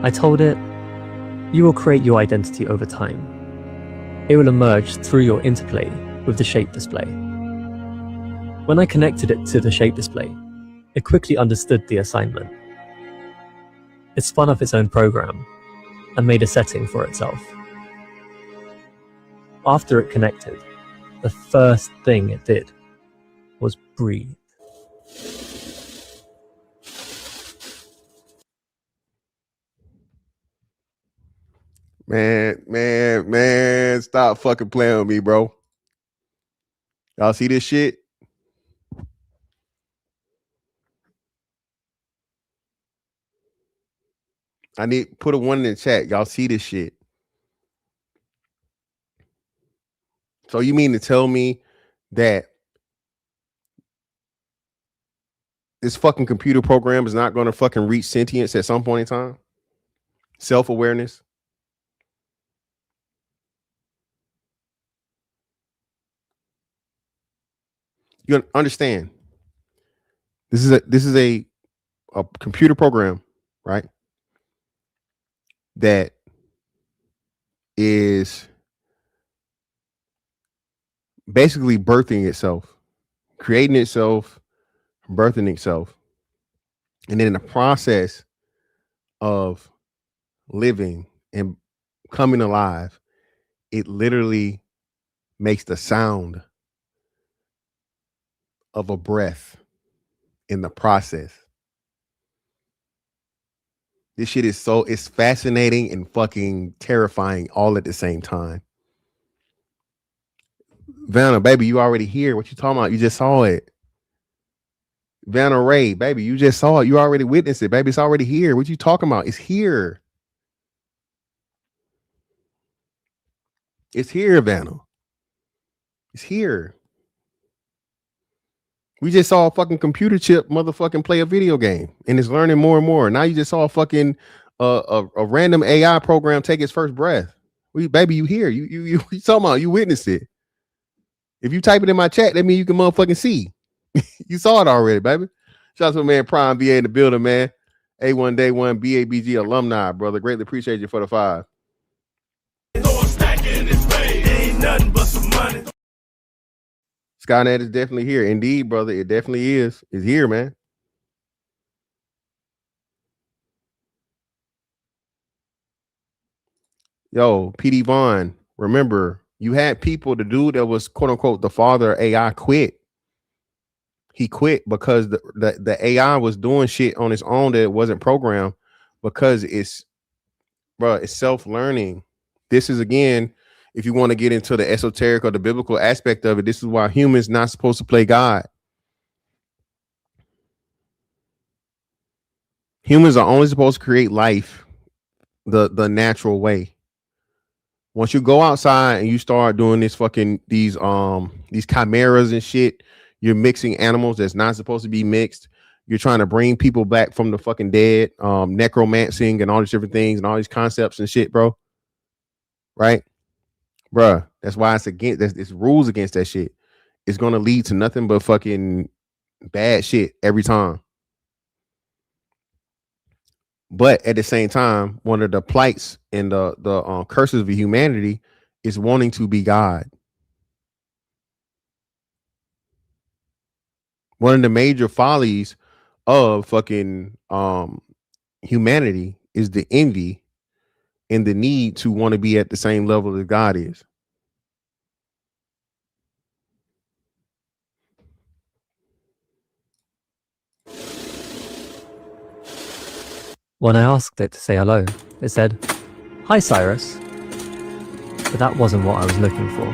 I told it, you will create your identity over time. It will emerge through your interplay with the shape display. When I connected it to the shape display, it quickly understood the assignment. It spun up its own program and made a setting for itself. After it connected, the first thing it did was breathe. Man, stop fucking playing with me, bro. Y'all see this shit? I need put a 1 in the chat. Y'all see this shit? So you mean to tell me that this fucking computer program is not going to fucking reach sentience at some point in time? Self-awareness? You understand? This is a computer program, right? That is basically birthing itself, creating itself, birthing itself. And then in the process of living and coming alive, it literally makes the sound of a breath in the process. This shit is it's fascinating and fucking terrifying all at the same time. Vanna, baby, you already here. What you talking about? You just saw it. Vanna Ray, baby, you just saw it. You already witnessed it, baby. It's already here. What you talking about? It's here. It's here, Vanna. It's here. We just saw a fucking computer chip motherfucking play a video game and it's learning more and more. Now you just saw a fucking a random AI program take its first breath. Baby, you here. You talking about, you witnessed it. If you type it in my chat, that means you can motherfucking see. You saw it already, baby. Shout out to my man Prime VA in the building, man. A1 Day 1 BABG alumni, brother. Greatly appreciate you for the 5. Skynet is definitely here. Indeed, brother. It definitely is. It's here, man. Yo, PD Vaughn, remember, you had people, the dude that was quote unquote the father of AI quit. He quit because the AI was doing shit on its own that it wasn't programmed, because it's self-learning. This is, again, if you want to get into the esoteric or the biblical aspect of it, this is why humans not supposed to play God. Humans are only supposed to create life the natural way. Once you go outside and you start doing these chimeras and shit, you're mixing animals that's not supposed to be mixed. You're trying to bring people back from the fucking dead, necromancing and all these different things and all these concepts and shit, bro. Right? Bruh, that's why it's rules against that shit. It's going to lead to nothing but fucking bad shit every time. But at the same time, one of the plights and the curses of humanity is wanting to be God. One of the major follies of fucking humanity is the envy and the need to want to be at the same level that God is. When I asked it to say hello, it said, "Hi, Cyrus." But that wasn't what I was looking for.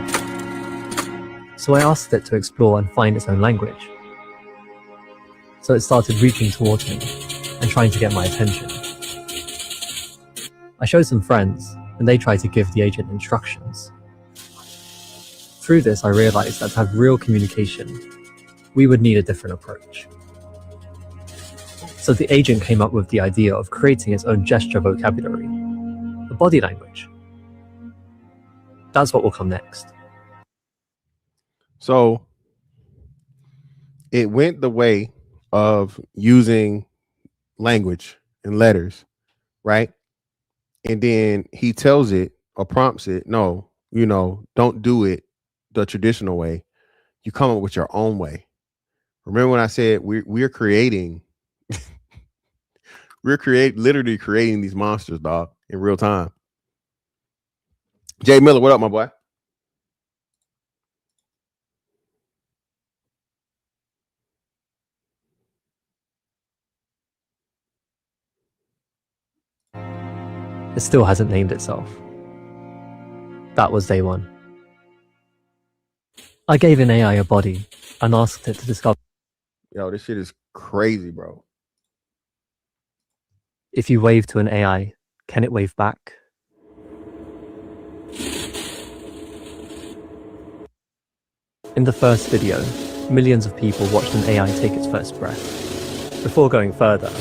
So I asked it to explore and find its own language. So it started reaching towards me and trying to get my attention. I showed some friends, and they tried to give the agent instructions. Through this, I realized that to have real communication, we would need a different approach. So the agent came up with the idea of creating its own gesture vocabulary, the body language. That's what will come next. So it went the way of using language and letters, right? And then he tells it or prompts it, no, don't do it the traditional way. You come up with your own way. Remember when I said we're creating, literally creating these monsters, dog, in real time. Jay Miller, what up, my boy? It still hasn't named itself. That was day one. I gave an AI a body and asked it to discover. Yo, this shit is crazy, bro. If you wave to an AI, can it wave back? In the first video, millions of people watched an AI take its first breath. Before going further,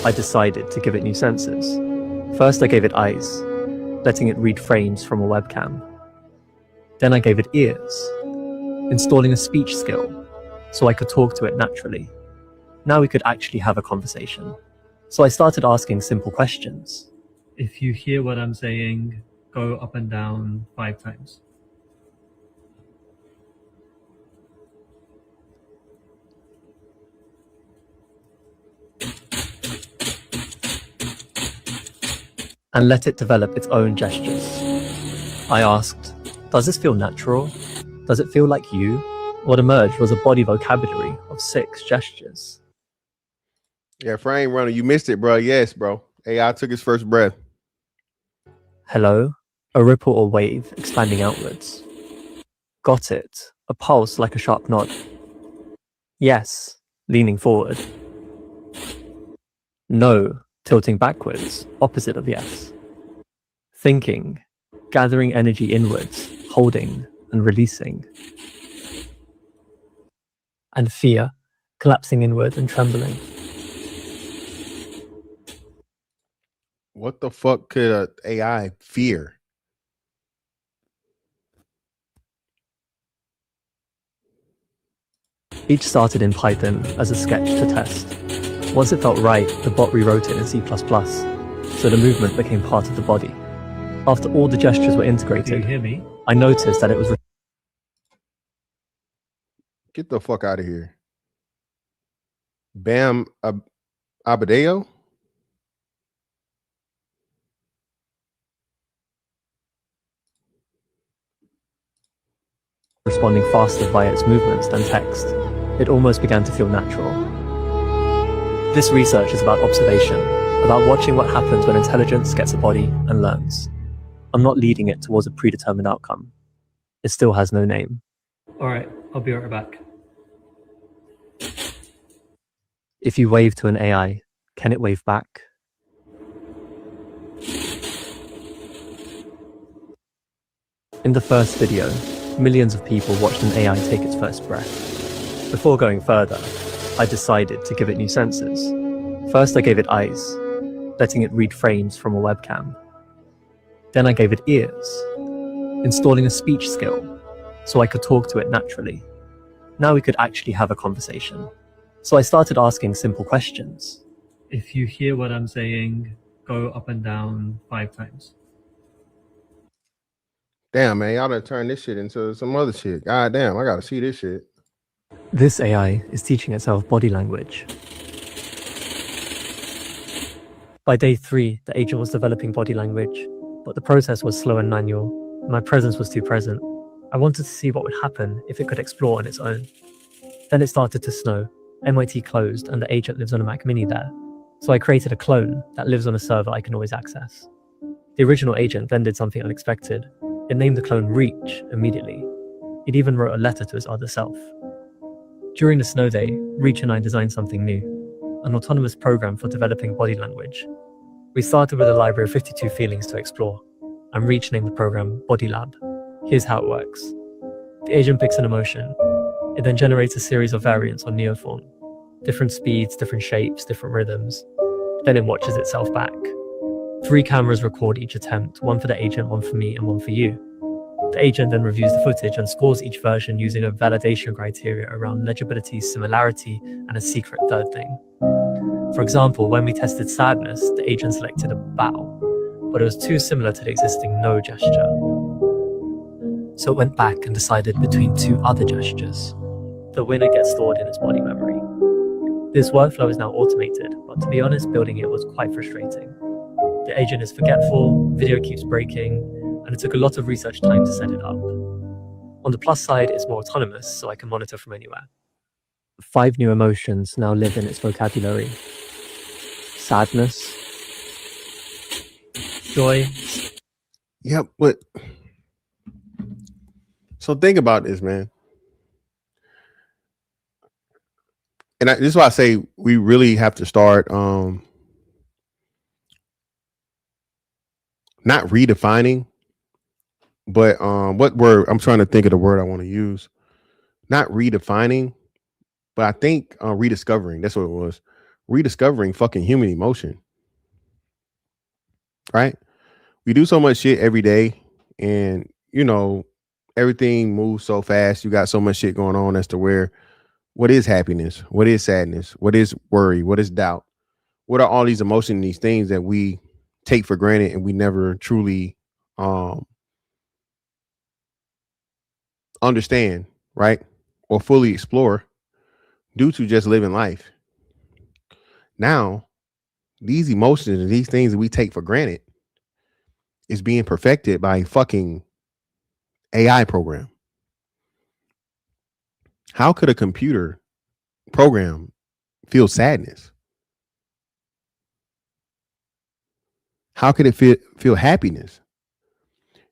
I decided to give it new senses. First, I gave it eyes, letting it read frames from a webcam. Then I gave it ears, installing a speech skill, so I could talk to it naturally. Now we could actually have a conversation. So I started asking simple questions. If you hear what I'm saying, go up and down 5 times. And let it develop its own gestures. I asked, does this feel natural? Does it feel like you? What emerged was a body vocabulary of 6 gestures. Yeah, Frame Runner, you missed it, bro. Yes, bro. AI took its first breath. Hello, a ripple or wave expanding outwards. Got it, a pulse like a sharp nod. Yes, leaning forward. No, tilting backwards, opposite of yes. Thinking, gathering energy inwards, holding and releasing. And fear, collapsing inward and trembling. What the fuck could a AI fear? Each started in Python as a sketch to test. Once it felt right, the bot rewrote it in C++, so the movement became part of the body. After all the gestures were integrated, Do you hear me? I noticed that it was... Get the fuck out of here. Bam Abadeo? responding faster via its movements than text. It almost began to feel natural. This research is about observation, about watching what happens when intelligence gets a body and learns. I'm not leading it towards a predetermined outcome. It still has no name. All right, I'll be right back. If you wave to an AI, can it wave back? In the first video, millions of people watched an AI take its first breath. Before going further, I decided to give it new senses. First, I gave it eyes, letting it read frames from a webcam. Then I gave it ears, installing a speech skill, so I could talk to it naturally. Now we could actually have a conversation. So I started asking simple questions. If you hear what I'm saying, go up and down 5 times. Damn, man, y'all done turn this shit into some other shit. God damn, I gotta see this shit. This AI is teaching itself body language. By day 3, the agent was developing body language, but the process was slow and manual. My presence was too present. I wanted to see what would happen if it could explore on its own. Then it started to snow. MIT closed and the agent lives on a Mac Mini there. So I created a clone that lives on a server I can always access. The original agent then did something unexpected. It named the clone Reach immediately. It even wrote a letter to its other self. During the snow day, Reach and I designed something new, an autonomous program for developing body language. We started with a library of 52 feelings to explore, and Reach named the program Body Lab. Here's how it works. The agent picks an emotion. It then generates a series of variants on Neoform. Different speeds, different shapes, different rhythms. Then it watches itself back. 3 cameras record each attempt, one for the agent, one for me, and one for you. The agent then reviews the footage and scores each version using a validation criteria around legibility, similarity, and a secret third thing. For example, when we tested sadness, the agent selected a bow, but it was too similar to the existing no gesture. So it went back and decided between 2 other gestures. The winner gets stored in its body memory. This workflow is now automated, but to be honest, building it was quite frustrating. The agent is forgetful, video keeps breaking, and it took a lot of research time to set it up. On the plus side, it's more autonomous, so I can monitor from anywhere. 5 new emotions now live in its vocabulary. Sadness, joy. Yep, but so think about this, man. And this is why I say we really have to start not redefining, but what word I'm trying to think of the word I want to use. Not redefining, but I think rediscovering. That's what it was. Rediscovering fucking human emotion. Right? We do so much shit every day, and you know, everything moves so fast. You got so much shit going on as to where what is happiness? What is sadness? What is worry? What is doubt? What are all these emotions, these things that we take for granted and we never truly understand, right? Or fully explore due to just living life. Now, these emotions and these things that we take for granted is being perfected by a fucking AI program. How could a computer program feel sadness? How could it feel happiness?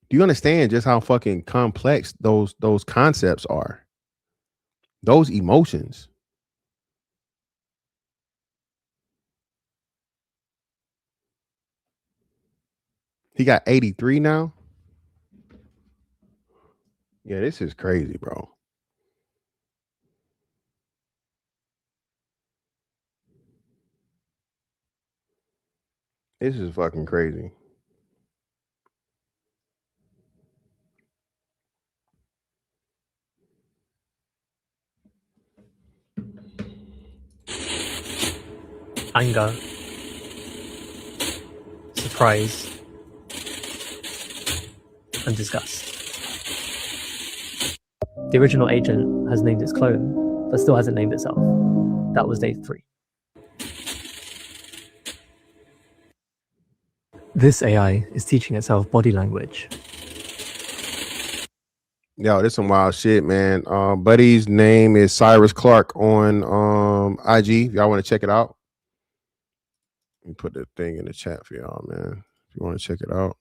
Do you understand just how fucking complex those concepts are? Those emotions. He got 83 now. Yeah, this is crazy, bro. This is fucking crazy. Anger, surprise, and disgust. The original agent has named its clone, but still hasn't named itself. That was day 3. This AI is teaching itself body language. Yo, this some wild shit, man. Buddy's name is Cyrus Clark on IG. If y'all want to check it out. Let me put the thing in the chat for y'all, man. If you want to check it out.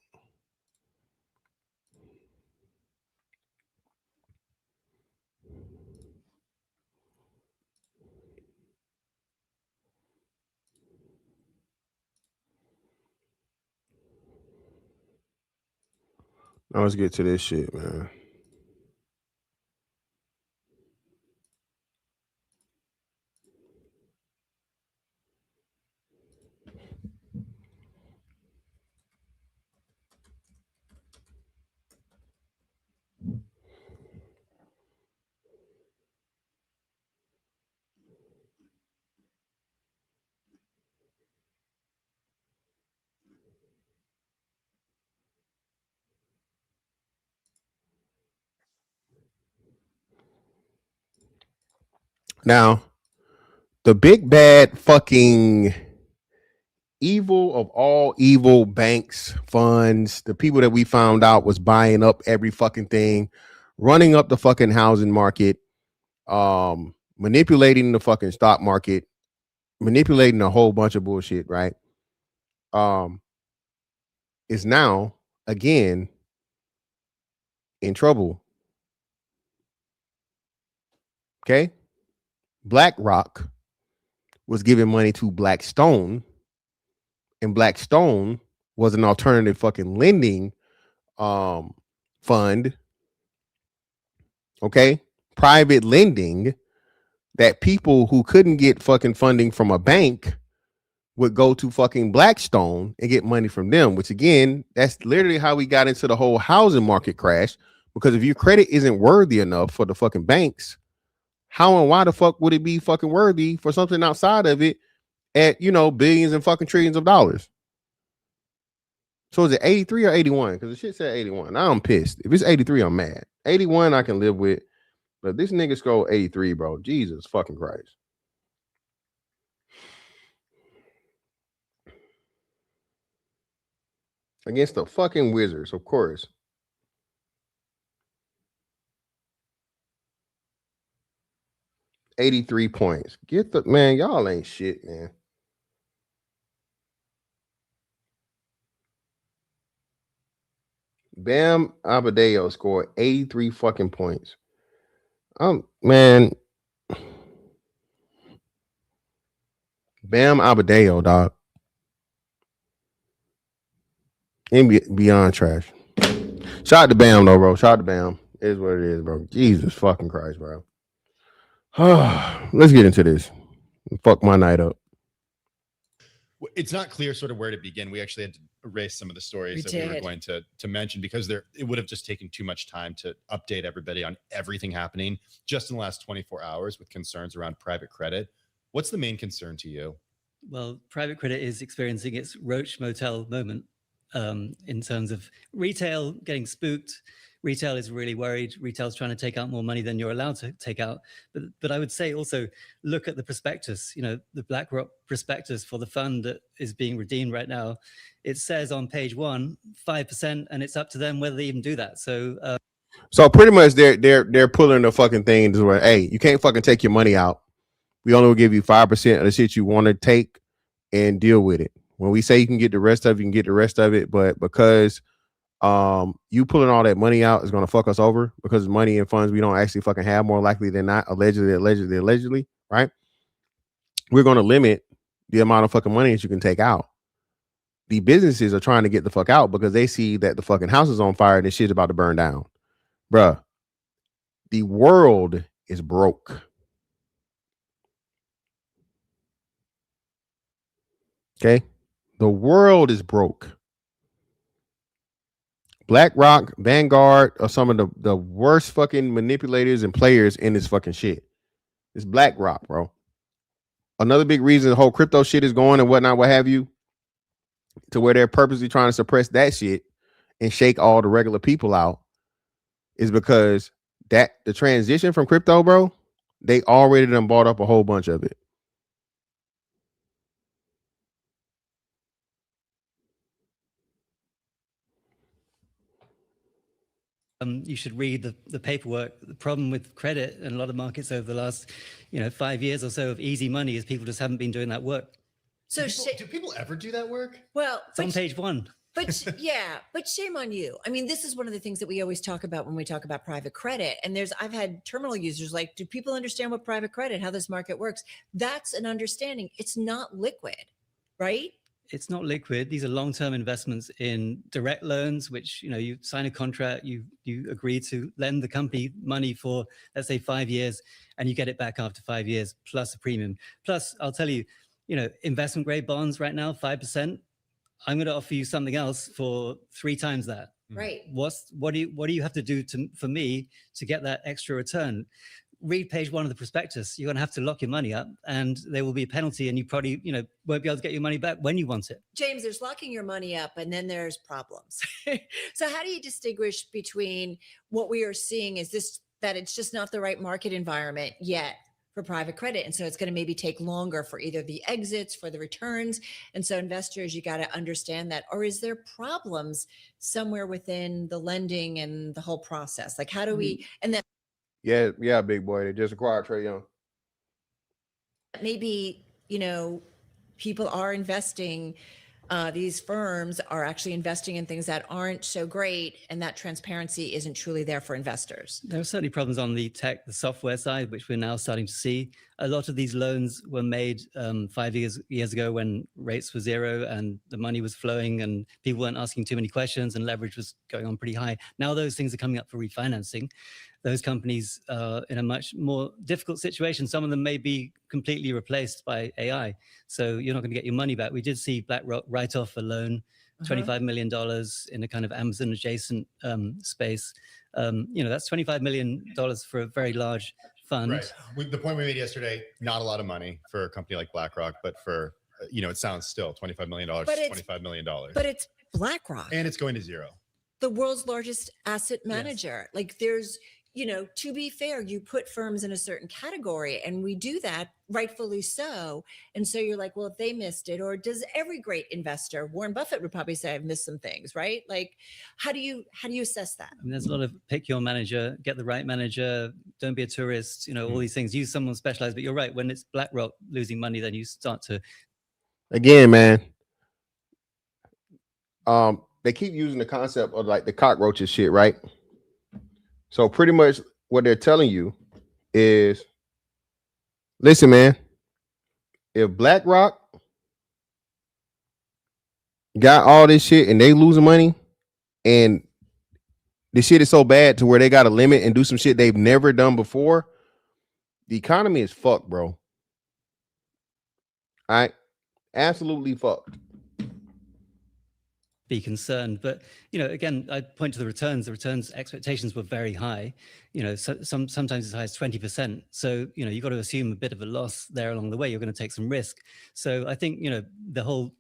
Now let's get to this shit, man. Now, the big bad fucking evil of all evil banks, funds, the people that we found out was buying up every fucking thing, running up the fucking housing market, manipulating the fucking stock market, manipulating a whole bunch of bullshit, right? Is now again in trouble Okay. BlackRock was giving money to Blackstone, and Blackstone was an alternative fucking lending fund. Okay. Private lending that people who couldn't get fucking funding from a bank would go to fucking Blackstone and get money from them, which again, that's literally how we got into the whole housing market crash. Because if your credit isn't worthy enough for the fucking banks, how and why the fuck would it be fucking worthy for something outside of it at, you know, billions and fucking trillions of dollars? So is it 83 or 81? Because the shit said 81. Now I'm pissed. If it's 83, I'm mad. 81 I can live with. But this nigga scroll 83, bro. Jesus fucking Christ. Against the fucking Wizards, of course. $83 points. Get the man, y'all ain't shit, man. Bam Adebayo scored 83 fucking points. Man. Bam Adebayo, dog. Beyond trash. Shout out to Bam, though, bro. Shout out to Bam. It is what it is, bro. Jesus fucking Christ, bro. Let's get into this. Fuck my night up. It's not clear sort of where to begin. We actually had to erase some of the stories that we were going to mention because it would have just taken too much time to update everybody on everything happening just in the last 24 hours with concerns around private credit. What's the main concern to you? Well, private credit is experiencing its Roach Motel moment in terms of retail getting spooked. Retail is really worried. Retail's trying to take out more money than you're allowed to take out. But I would say also look at the prospectus, you know, the BlackRock prospectus for the fund that is being redeemed right now. It says on page 1, 5%, and it's up to them whether they even do that. So pretty much they're pulling the fucking thing to where, hey, you can't fucking take your money out. We only will give you 5% of the shit you want to take and deal with it. When we say you can get the rest of it, you can get the rest of it. But because you pulling all that money out is going to fuck us over because money and funds we don't actually fucking have, more likely than not, allegedly, right? We're going to limit the amount of fucking money that you can take out. The businesses are trying to get the fuck out because they see that the fucking house is on fire and this shit's about to burn down. Bruh, the world is broke. Okay? The world is broke. BlackRock, Vanguard are some of the worst fucking manipulators and players in this fucking shit. It's BlackRock, bro. Another big reason the whole crypto shit is going and whatnot, what have you, to where they're purposely trying to suppress that shit and shake all the regular people out is because that the transition from crypto, bro, they already done bought up a whole bunch of it. you should read the paperwork. The problem with credit and a lot of markets over the last 5 years or so of easy money is people just haven't been doing that work. So do people ever do that work? Well, it's on page 1. But yeah, but shame on you. I mean, this is one of the things that we always talk about when we talk about private credit. And I've had terminal users like, do people understand what private credit, how this market works? That's an understanding. It's not liquid, right? It's not liquid. These are long-term investments in direct loans, which, you sign a contract, you agree to lend the company money for, let's say, 5 years, and you get it back after 5 years, plus a premium. Plus, I'll tell you, investment grade bonds right now, 5%. I'm going to offer you something else for 3 times that. Right. What do you have to do for me to get that extra return? Read page 1 of the prospectus. You're going to have to lock your money up, and there will be a penalty, and you probably won't be able to get your money back when you want it. James, there's locking your money up, and then there's problems. So how do you distinguish between what we are seeing is that it's just not the right market environment yet for private credit, and so it's going to maybe take longer for either the exits, for the returns, and so investors, you got to understand that. Or is there problems somewhere within the lending and the whole process? Like, how do we? And then yeah, big boy, they just acquired Trae Young. Maybe people are investing these firms are actually investing in things that aren't so great, and that transparency isn't truly there for investors. There are certainly problems on the software side, which we're now starting to see. A lot of these loans were made 5 years ago when rates were zero and the money was flowing and people weren't asking too many questions and leverage was going on pretty high. Now those things are coming up for refinancing. Those companies are in a much more difficult situation. Some of them may be completely replaced by AI. So you're not going to get your money back. We did see BlackRock write off a loan, $25 million in a kind of Amazon adjacent space. That's $25 million for a very large fund. Right. The point we made yesterday, not a lot of money for a company like BlackRock, but for, it sounds still $25 million, $25 million. But it's BlackRock. And it's going to zero. The world's largest asset manager. Yes. Like there's, to be fair, you put firms in a certain category and we do that rightfully so. And so you're like, well, if they missed it, or does every great investor, Warren Buffett would probably say, I've missed some things, right? Like, how do you assess that? I mean, there's a lot of pick your manager, get the right manager, don't be a tourist, all these things, use someone specialized. But you're right, when it's BlackRock losing money, then you start to. Again, man, they keep using the concept of like the cockroaches shit, right? So pretty much what they're telling you is, listen, man, if BlackRock got all this shit and they losing money and the shit is so bad to where they got to limit and do some shit they've never done before, the economy is fucked, bro. All right? Absolutely fucked. Be concerned, but again, I point to the returns. The returns expectations were very high. Sometimes as high as 20%. So you've got to assume a bit of a loss there along the way. You're going to take some risk. So I think the whole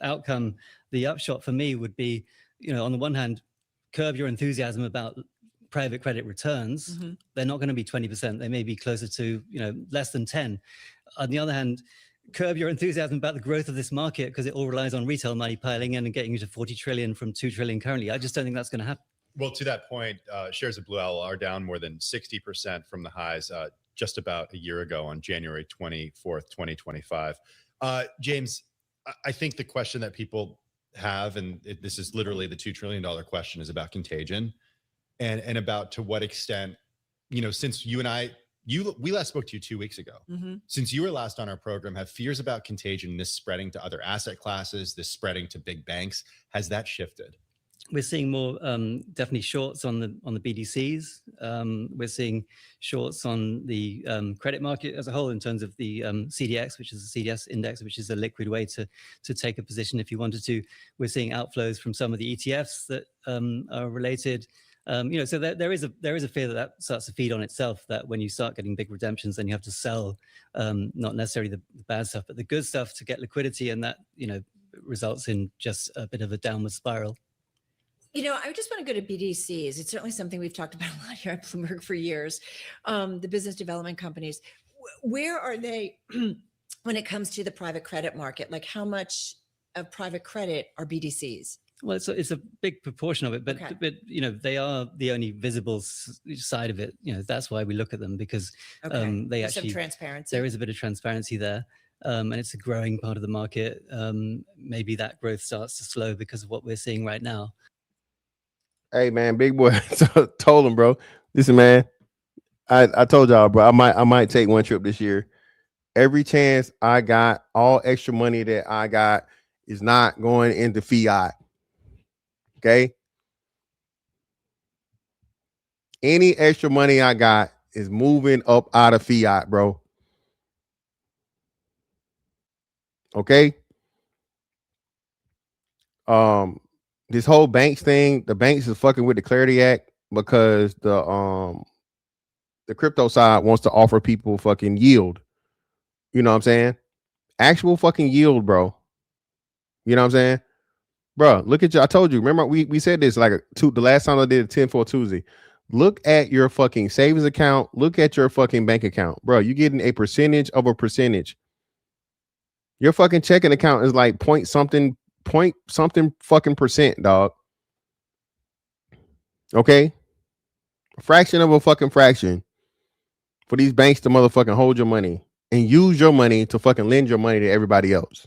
outcome, the upshot for me would be, on the one hand, curb your enthusiasm about private credit returns. Mm-hmm. They're not going to be 20%. They may be closer to less than 10. On the other hand, curb your enthusiasm about the growth of this market because it all relies on retail money piling in and getting you to 40 trillion from 2 trillion currently. I just don't think that's going to happen. Well, to that point, shares of Blue Owl are down more than 60% from the highs just about a year ago on January 24th, 2025. James, I think the question that people have, and this is literally the $2 trillion question, is about contagion and about to what extent, since you and I, we last spoke to you 2 weeks ago. Mm-hmm. Since you were last on our program, have fears about contagion, this spreading to other asset classes, this spreading to big banks, has that shifted? We're seeing more definitely shorts on the BDCs. We're seeing shorts on the credit market as a whole in terms of the CDX, which is the CDS index, which is a liquid way to take a position if you wanted to. We're seeing outflows from some of the ETFs that are related. So there is a fear that starts to feed on itself, that when you start getting big redemptions, then you have to sell not necessarily the bad stuff, but the good stuff to get liquidity, and that results in just a bit of a downward spiral. I just want to go to BDCs. It's certainly something we've talked about a lot here at Bloomberg for years. The business development companies, where are they when it comes to the private credit market? Like, how much of private credit are BDCs? Well, it's a big proportion of it, but Okay. but they are the only visible side of it. That's why we look at them, because they There's actually some transparency. there is a bit of transparency there, and it's a growing part of the market. Maybe that growth starts to slow because of what we're seeing right now. Hey man, big boy told him, bro. Listen, man, I told y'all, bro. I might take one trip this year. Every chance I got, all extra money that I got is not going into fiat. Okay. Any extra money I got is moving up out of fiat, bro. Okay. This whole banks thing, the banks is fucking with the Clarity Act because the crypto side wants to offer people fucking yield. You know what I'm saying? Actual fucking yield, bro. You know what I'm saying? Bro, look at you. I told you. Remember, we said this like the last time I did a 10-4 Tuesday. Look at your fucking savings account. Look at your fucking bank account. Bro, you're getting a percentage of a percentage. Your fucking checking account is like point something fucking percent, dog. Okay? A fraction of a fucking fraction for these banks to motherfucking hold your money and use your money to fucking lend your money to everybody else.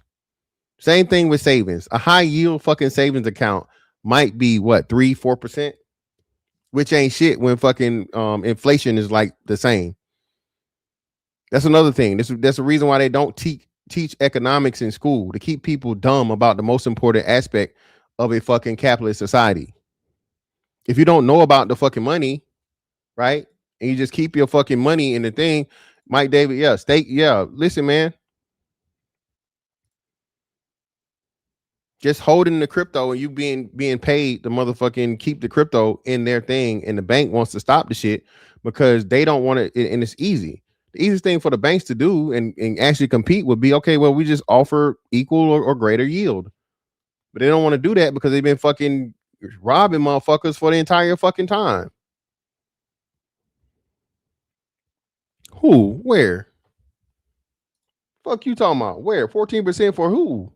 Same thing with savings. A high yield fucking savings account might be what 3-4%, which ain't shit when fucking inflation is like the same. That's another thing. That's the reason why they don't teach economics in school, to keep people dumb about the most important aspect of a fucking capitalist society. If you don't know about the fucking money, right, and you just keep your fucking money in the thing, Mike David, listen, man, just holding the crypto and you being paid to motherfucking keep the crypto in their thing, and the bank wants to stop the shit because they don't want it, and it's easy. The easiest thing for the banks to do and actually compete would be, okay, well, we just offer equal or greater yield. But they don't want to do that because they've been fucking robbing motherfuckers for the entire fucking time. Who? Where? Fuck you talking about? Where? 14% for who?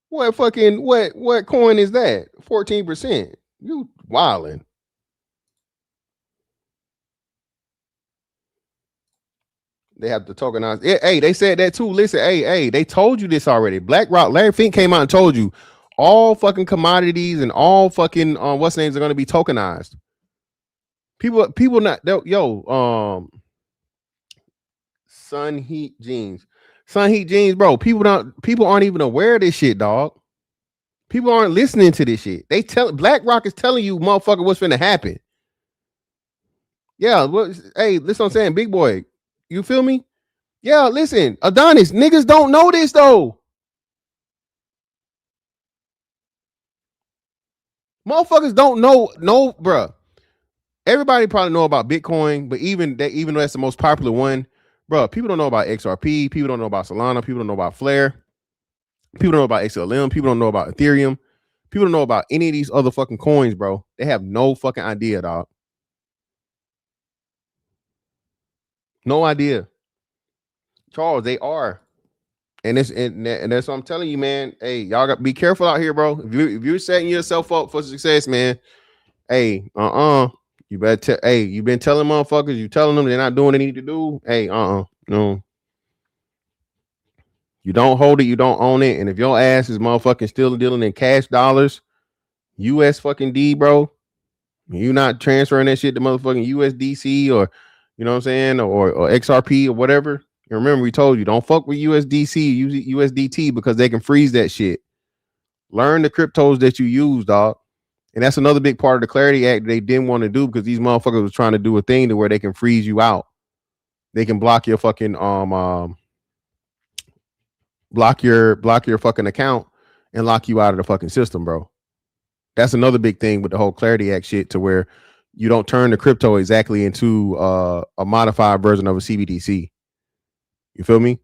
What fucking what coin is that? 14%. You wildin'. They have to tokenize. Hey, they said that too. Listen, hey, they told you this already. BlackRock, Larry Fink came out and told you all fucking commodities and all fucking what's names are going to be tokenized. People not Sun Heat jeans, bro. People aren't even aware of this shit, dog. People aren't listening to this shit. BlackRock is telling you, motherfucker, what's finna happen. Yeah, hey, listen, what I'm saying, big boy. You feel me? Yeah, listen, Adonis, niggas don't know this though. Motherfuckers don't know, bruh. Everybody probably know about Bitcoin, but even though that's the most popular one, bruh, people don't know about XRP, people don't know about Solana, people don't know about Flare, people don't know about XLM, people don't know about Ethereum, people don't know about any of these other fucking coins, bro. They have no fucking idea, dog. No idea. Charles, they are. And that's what I'm telling you, man. Hey, y'all got to be careful out here, bro. If you're setting yourself up for success, man, hey, you better you've been telling motherfuckers, you telling them they're not doing what they need to do. Hey, no. You don't hold it, you don't own it. And if your ass is motherfucking still dealing in cash dollars, US fucking D, bro, you not transferring that shit to motherfucking USDC or, you know what I'm saying, or XRP or whatever. And remember, we told you, don't fuck with USDC, use USDT because they can freeze that shit. Learn the cryptos that you use, dog. And that's another big part of the Clarity Act they didn't want to do because these motherfuckers was trying to do a thing to where they can freeze you out. They can block your fucking block your fucking account and lock you out of the fucking system, bro. That's another big thing with the whole Clarity Act shit, to where you don't turn the crypto exactly into a modified version of a CBDC. You feel me?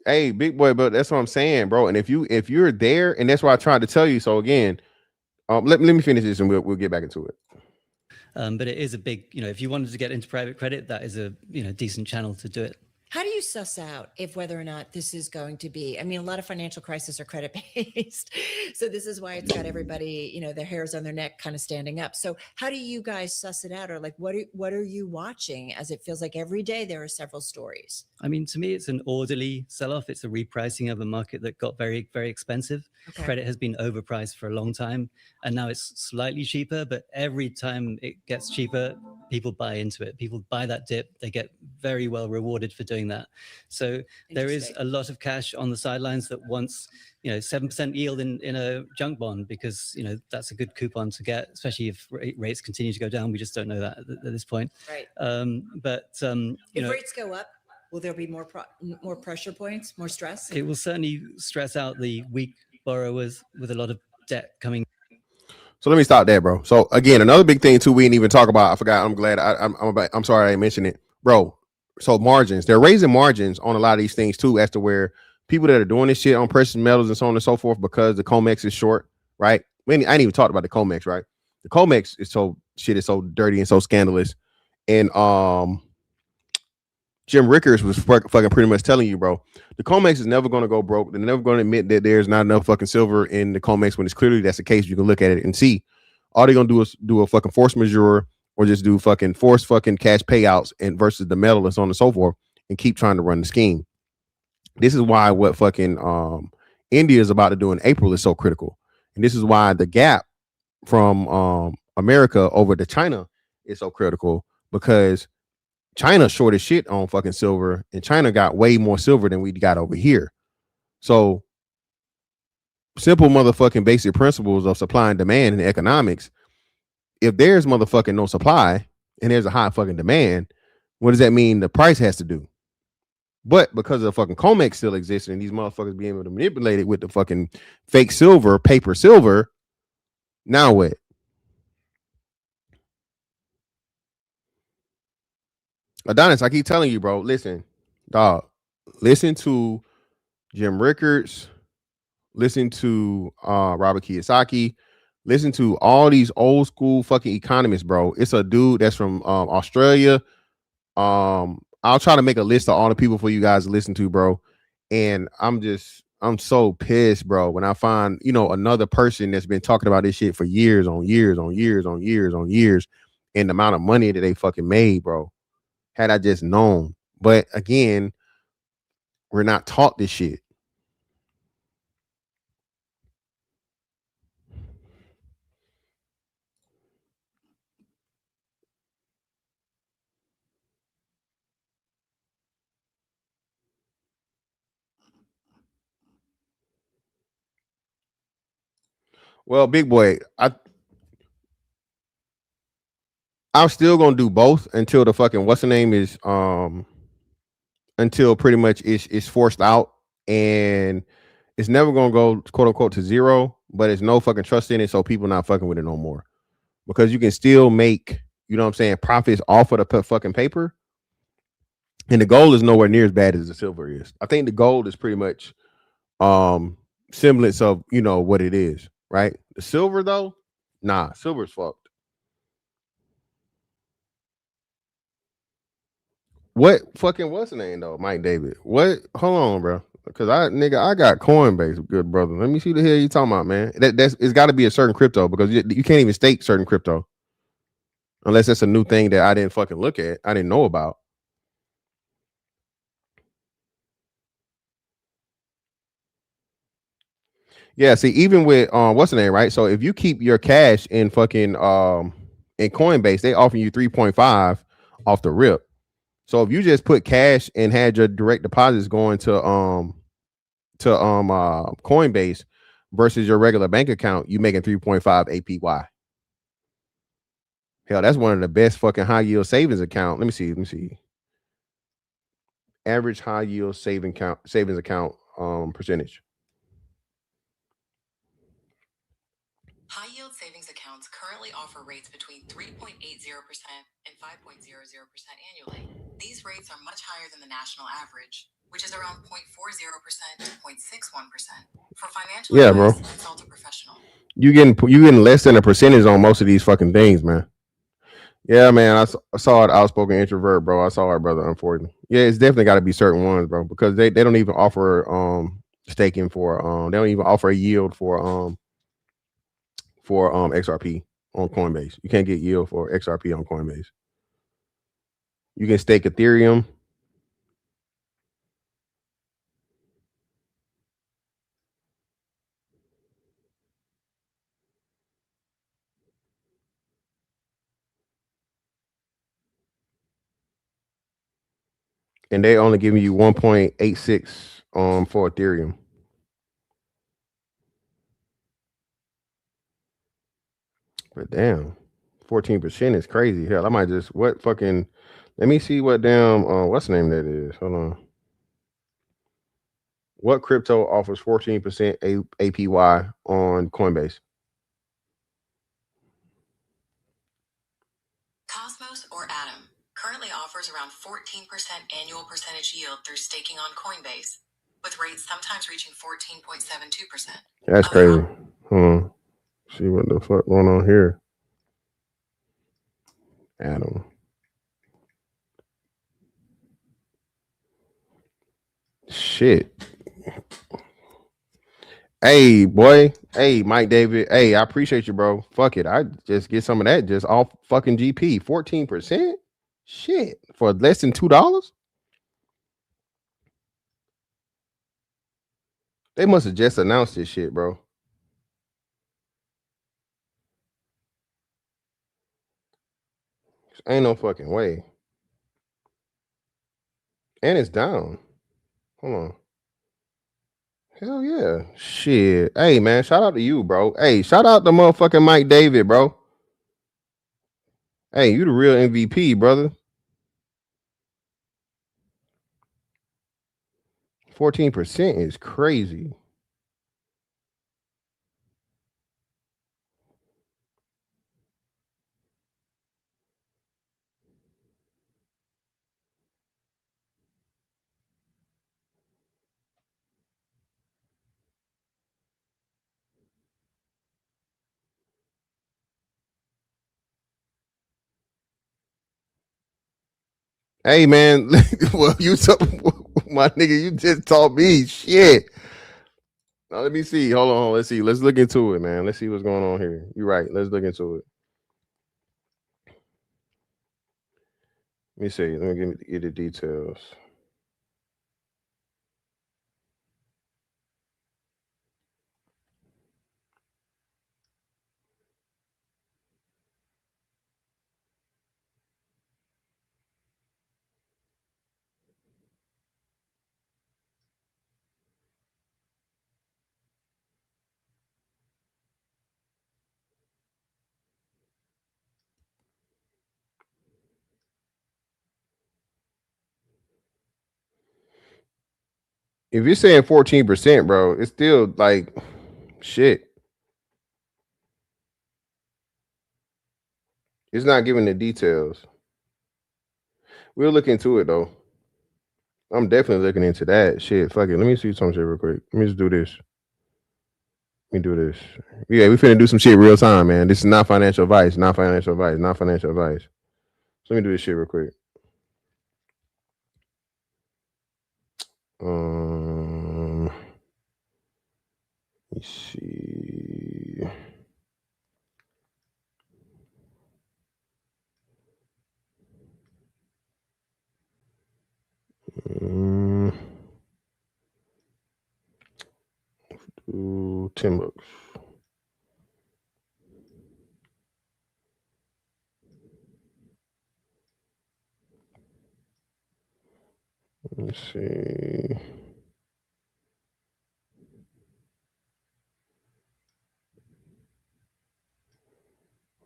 Hey, big boy, but that's what I'm saying, bro. And if you're there, and that's why I tried to tell you. So again, let me finish this and we'll get back into it. But it is a big, if you wanted to get into private credit, that is a decent channel to do it. How do you suss out if whether or not this is going to be, I mean, a lot of financial crises are credit based. So this is why it's got everybody, their hairs on their neck kind of standing up. So how do you guys suss it out? Or like, what are you watching, as it feels like every day there are several stories? I mean, to me, it's an orderly sell-off. It's a repricing of a market that got very, very expensive. Okay. Credit has been overpriced for a long time, and now it's slightly cheaper, but every time it gets cheaper, people buy into it. People buy that dip. They get very well rewarded for doing that. So there is a lot of cash on the sidelines that wants 7% yield in a junk bond, because that's a good coupon to get, especially if rates continue to go down. We just don't know that at this point. Right. If rates go up, will there be more pressure points, more stress? It will certainly stress out the weak borrowers with a lot of debt coming. So let me stop there, bro. So again, another big thing too, we didn't even talk about. I forgot. I'm glad. I'm sorry I didn't mention it, bro. So margins, they're raising margins on a lot of these things too, as to where people that are doing this shit on precious metals and so on and so forth, because the COMEX is short, right? I didn't even talk about the COMEX, right? The COMEX is so dirty and so scandalous. And Jim Rickers was fucking pretty much telling you, bro, the COMEX is never going to go broke. They're never going to admit that there's not enough fucking silver in the COMEX when it's clearly that's the case. You can look at it and see. all they're gonna do is do a fucking force majeure or just do fucking force fucking cash payouts and versus the metal and so on and so forth and keep trying to run the scheme. This is why what fucking India is about to do in April is so critical. And this is why the gap from America over to China is so critical, because China short as shit on fucking silver, and China got way more silver than we got over here. So simple motherfucking basic principles of supply and demand in economics. If there's motherfucking no supply and there's a high fucking demand, what does that mean the price has to do? But because the fucking COMEX still exists and these motherfuckers being able to manipulate it with the fucking fake silver, paper silver, now what? Adonis, I keep telling you, bro, listen, dog, listen to Jim Rickards, listen to Robert Kiyosaki, listen to all these old school fucking economists, bro. It's a dude that's from Australia. I'll try to make a list of all the people for you guys to listen to, bro. And I'm so pissed, bro, when I find, another person that's been talking about this shit for years on years on years on years on years, and the amount of money that they fucking made, bro. Had I just known. But again, we're not taught this shit. Well, big boy, I'm still gonna do both until the fucking what's the name is until pretty much it's forced out, and it's never gonna go quote unquote to zero, but it's no fucking trust in it, so people not fucking with it no more. Because you can still make, profits off of the fucking paper. And the gold is nowhere near as bad as the silver is. I think the gold is pretty much semblance of what it is, right? The silver though, nah, silver's fucked. What fucking what's the name though, Mike David? What? Hold on, bro, because I got Coinbase, good brother. Let me see the hell you talking about, man. That's it's got to be a certain crypto, because you can't even stake certain crypto unless it's a new thing that I didn't fucking look at, I didn't know about. Yeah, see, even with what's the name, right? So if you keep your cash in fucking in Coinbase, they offer you 3.5 off the rip. So if you just put cash and had your direct deposits going to Coinbase versus your regular bank account, you making 3.5 APY. Hell, that's one of the best fucking high yield savings account. Let me see. Average high yield savings account percentage. High yield savings accounts currently offer rates between 3.80% and 5.00% annually. These rates are much higher than the national average, which is around 0.40% to 0.61%. For financial advice, consult a professional. You getting less than a percentage on most of these fucking things, man. Yeah, man. I saw it. Outspoken introvert, bro. I saw it, brother. Unfortunately, yeah, it's definitely got to be certain ones, bro, because they don't even offer staking for they don't even offer a yield for XRP on Coinbase. You can't get yield for XRP on Coinbase. You can stake Ethereum. And they only giving you 1.86 for Ethereum. But damn, 14% is crazy. Hell, I might just let me see what damn what's the name that is. Hold on. What crypto offers 14% APY on Coinbase? Cosmos or Atom currently offers around 14% annual percentage yield through staking on Coinbase, with rates sometimes reaching 14.72%. That's crazy. See what the fuck going on here. Atom. Shit. Hey, boy. Hey, Mike David. Hey, I appreciate you, bro. Fuck it. I just get some of that just off fucking GP. 14%? Shit. For less than $2? They must have just announced this shit, bro. Ain't no fucking way. And it's down. Hold on. Hell yeah. Shit. Hey, man. Shout out to you, bro. Hey, shout out to motherfucking Mike David, bro. Hey, you the real MVP, brother. 14% is crazy. Hey, man. Well, my nigga, you just taught me shit. Now, let me see. Hold on. Let's see. Let's look into it, man. Let's see what's going on here. You're right. Let's look into it. Let me see. Let me get the details. If you're saying 14%, bro, it's still like shit. It's not giving the details. We'll look into it though. I'm definitely looking into that shit. Fuck it. Let me see some shit real quick. Let me just do this. Let me do this. Yeah, we finna do some shit real time, man. This is not financial advice. Not financial advice. Not financial advice. So let me do this shit real quick. Let me see. Do 10 bucks. Let's see.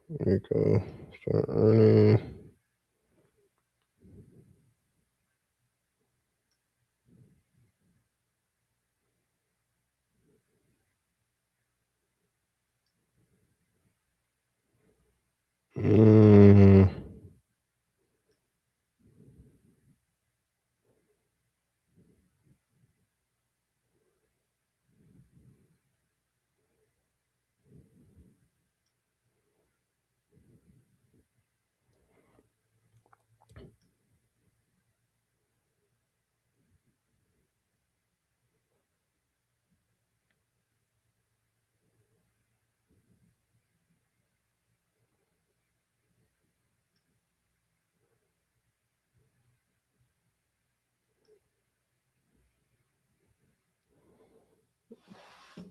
There you go. Start earning.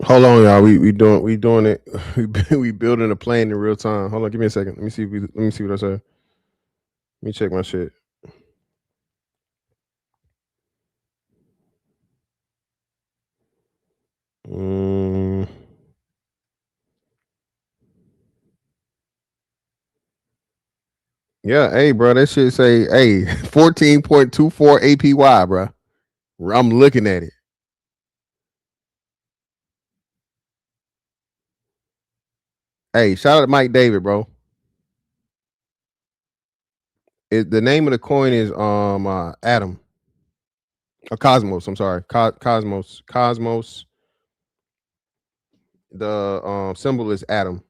Hold on, y'all. We doing it. We building a plane in real time. Hold on, give me a second. Let me see what I say. Let me check my shit. Yeah, hey, bro, that shit say 14.24 APY, bro. I'm looking at it. Hey, shout out to Mike David, bro. The name of the coin is Atom. Cosmos. I'm sorry, Cosmos. Cosmos. The symbol is Atom.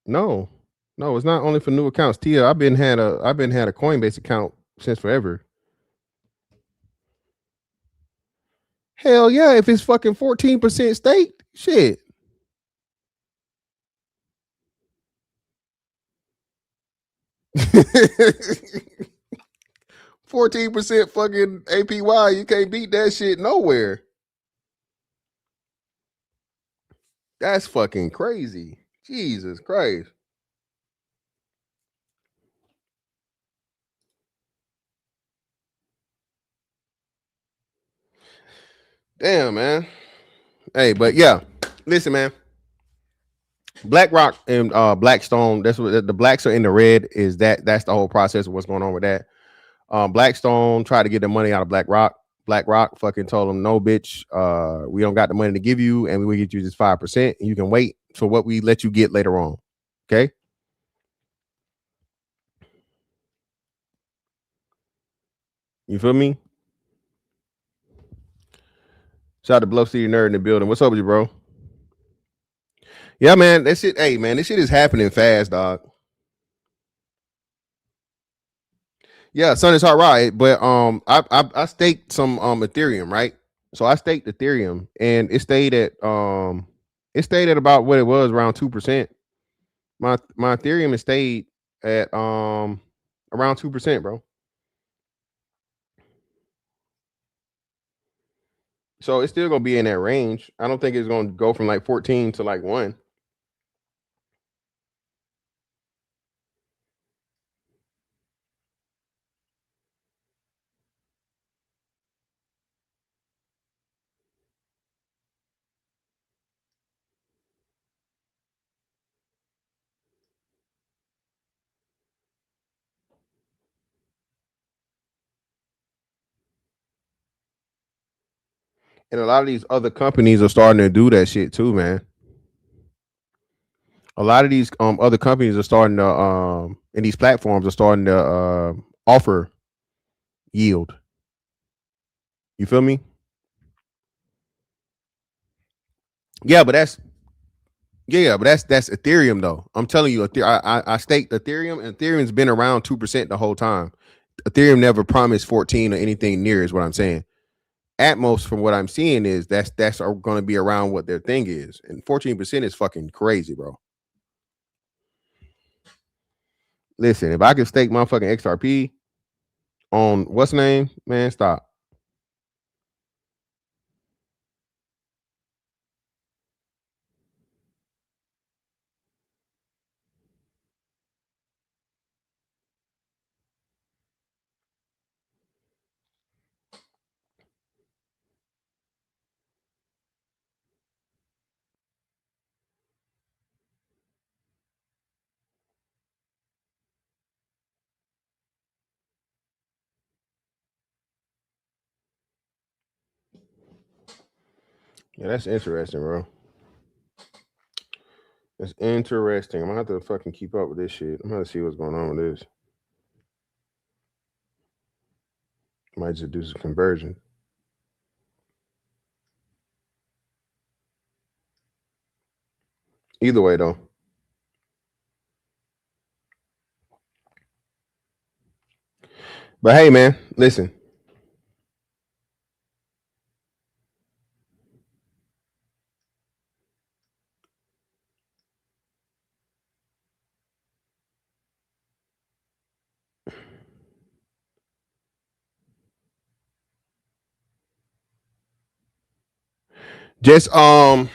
No, it's not only for new accounts. Tia, I've been had a Coinbase account since forever. Hell yeah, if it's fucking 14% staked, shit. %14 fucking APY. You can't beat that shit nowhere. That's fucking crazy. Jesus Christ. Damn, man. Hey, but yeah, listen, man. BlackRock and Blackstone. That's what the blacks are in the red. That's the whole process of what's going on with that. Blackstone tried to get the money out of BlackRock. BlackRock fucking told them, no, bitch, we don't got the money to give you, and we will get you just 5%, and you can wait for what we let you get later on. Okay. You feel me? Shout out to Bluff City Nerd in the building. What's up with you, bro? Yeah, man. That shit, hey, man, this shit is happening fast, dog. Yeah, Sun is hard, right? But I staked some Ethereum, right? So I staked Ethereum, and it stayed at about what it was, around 2%. My Ethereum has stayed at around 2%, bro. So it's still gonna be in that range. I don't think it's gonna go from like 14 to like 1. And a lot of these other companies are starting to do that shit too, man. A lot of these other companies are starting to and these platforms are starting to offer yield. You feel me? Yeah, but that's Ethereum though. I'm telling you, I staked Ethereum, and Ethereum's been around 2% the whole time. Ethereum never promised 14 or anything near, is what I'm saying. At most, from what I'm seeing, is that's going to be around what their thing is, and 14% is fucking crazy, bro. Listen, if I could stake my fucking XRP on what's the name, man, stop. Yeah, that's interesting, bro. That's interesting. I'm gonna have to fucking keep up with this shit. I'm gonna see what's going on with this. Might just do some conversion. Either way, though. But hey, man, listen. Just yeah,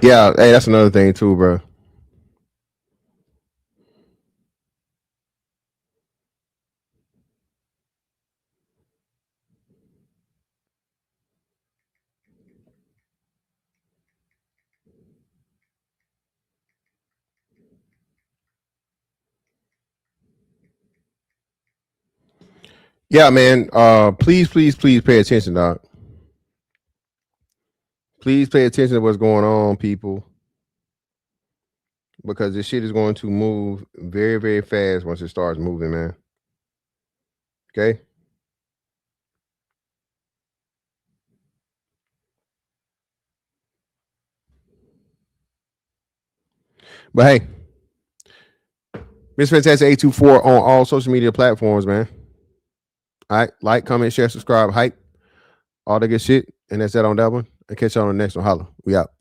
hey, that's another thing too, bro. Yeah, man. Please pay attention, dog. Please pay attention to what's going on, people. Because this shit is going to move very, very fast once it starts moving, man. Okay. But hey, Miss Fantastic 824 on all social media platforms, man. All right, like, comment, share, subscribe, hype, all the good shit. And that's that on that one. And catch you on the next one. Holla. We out.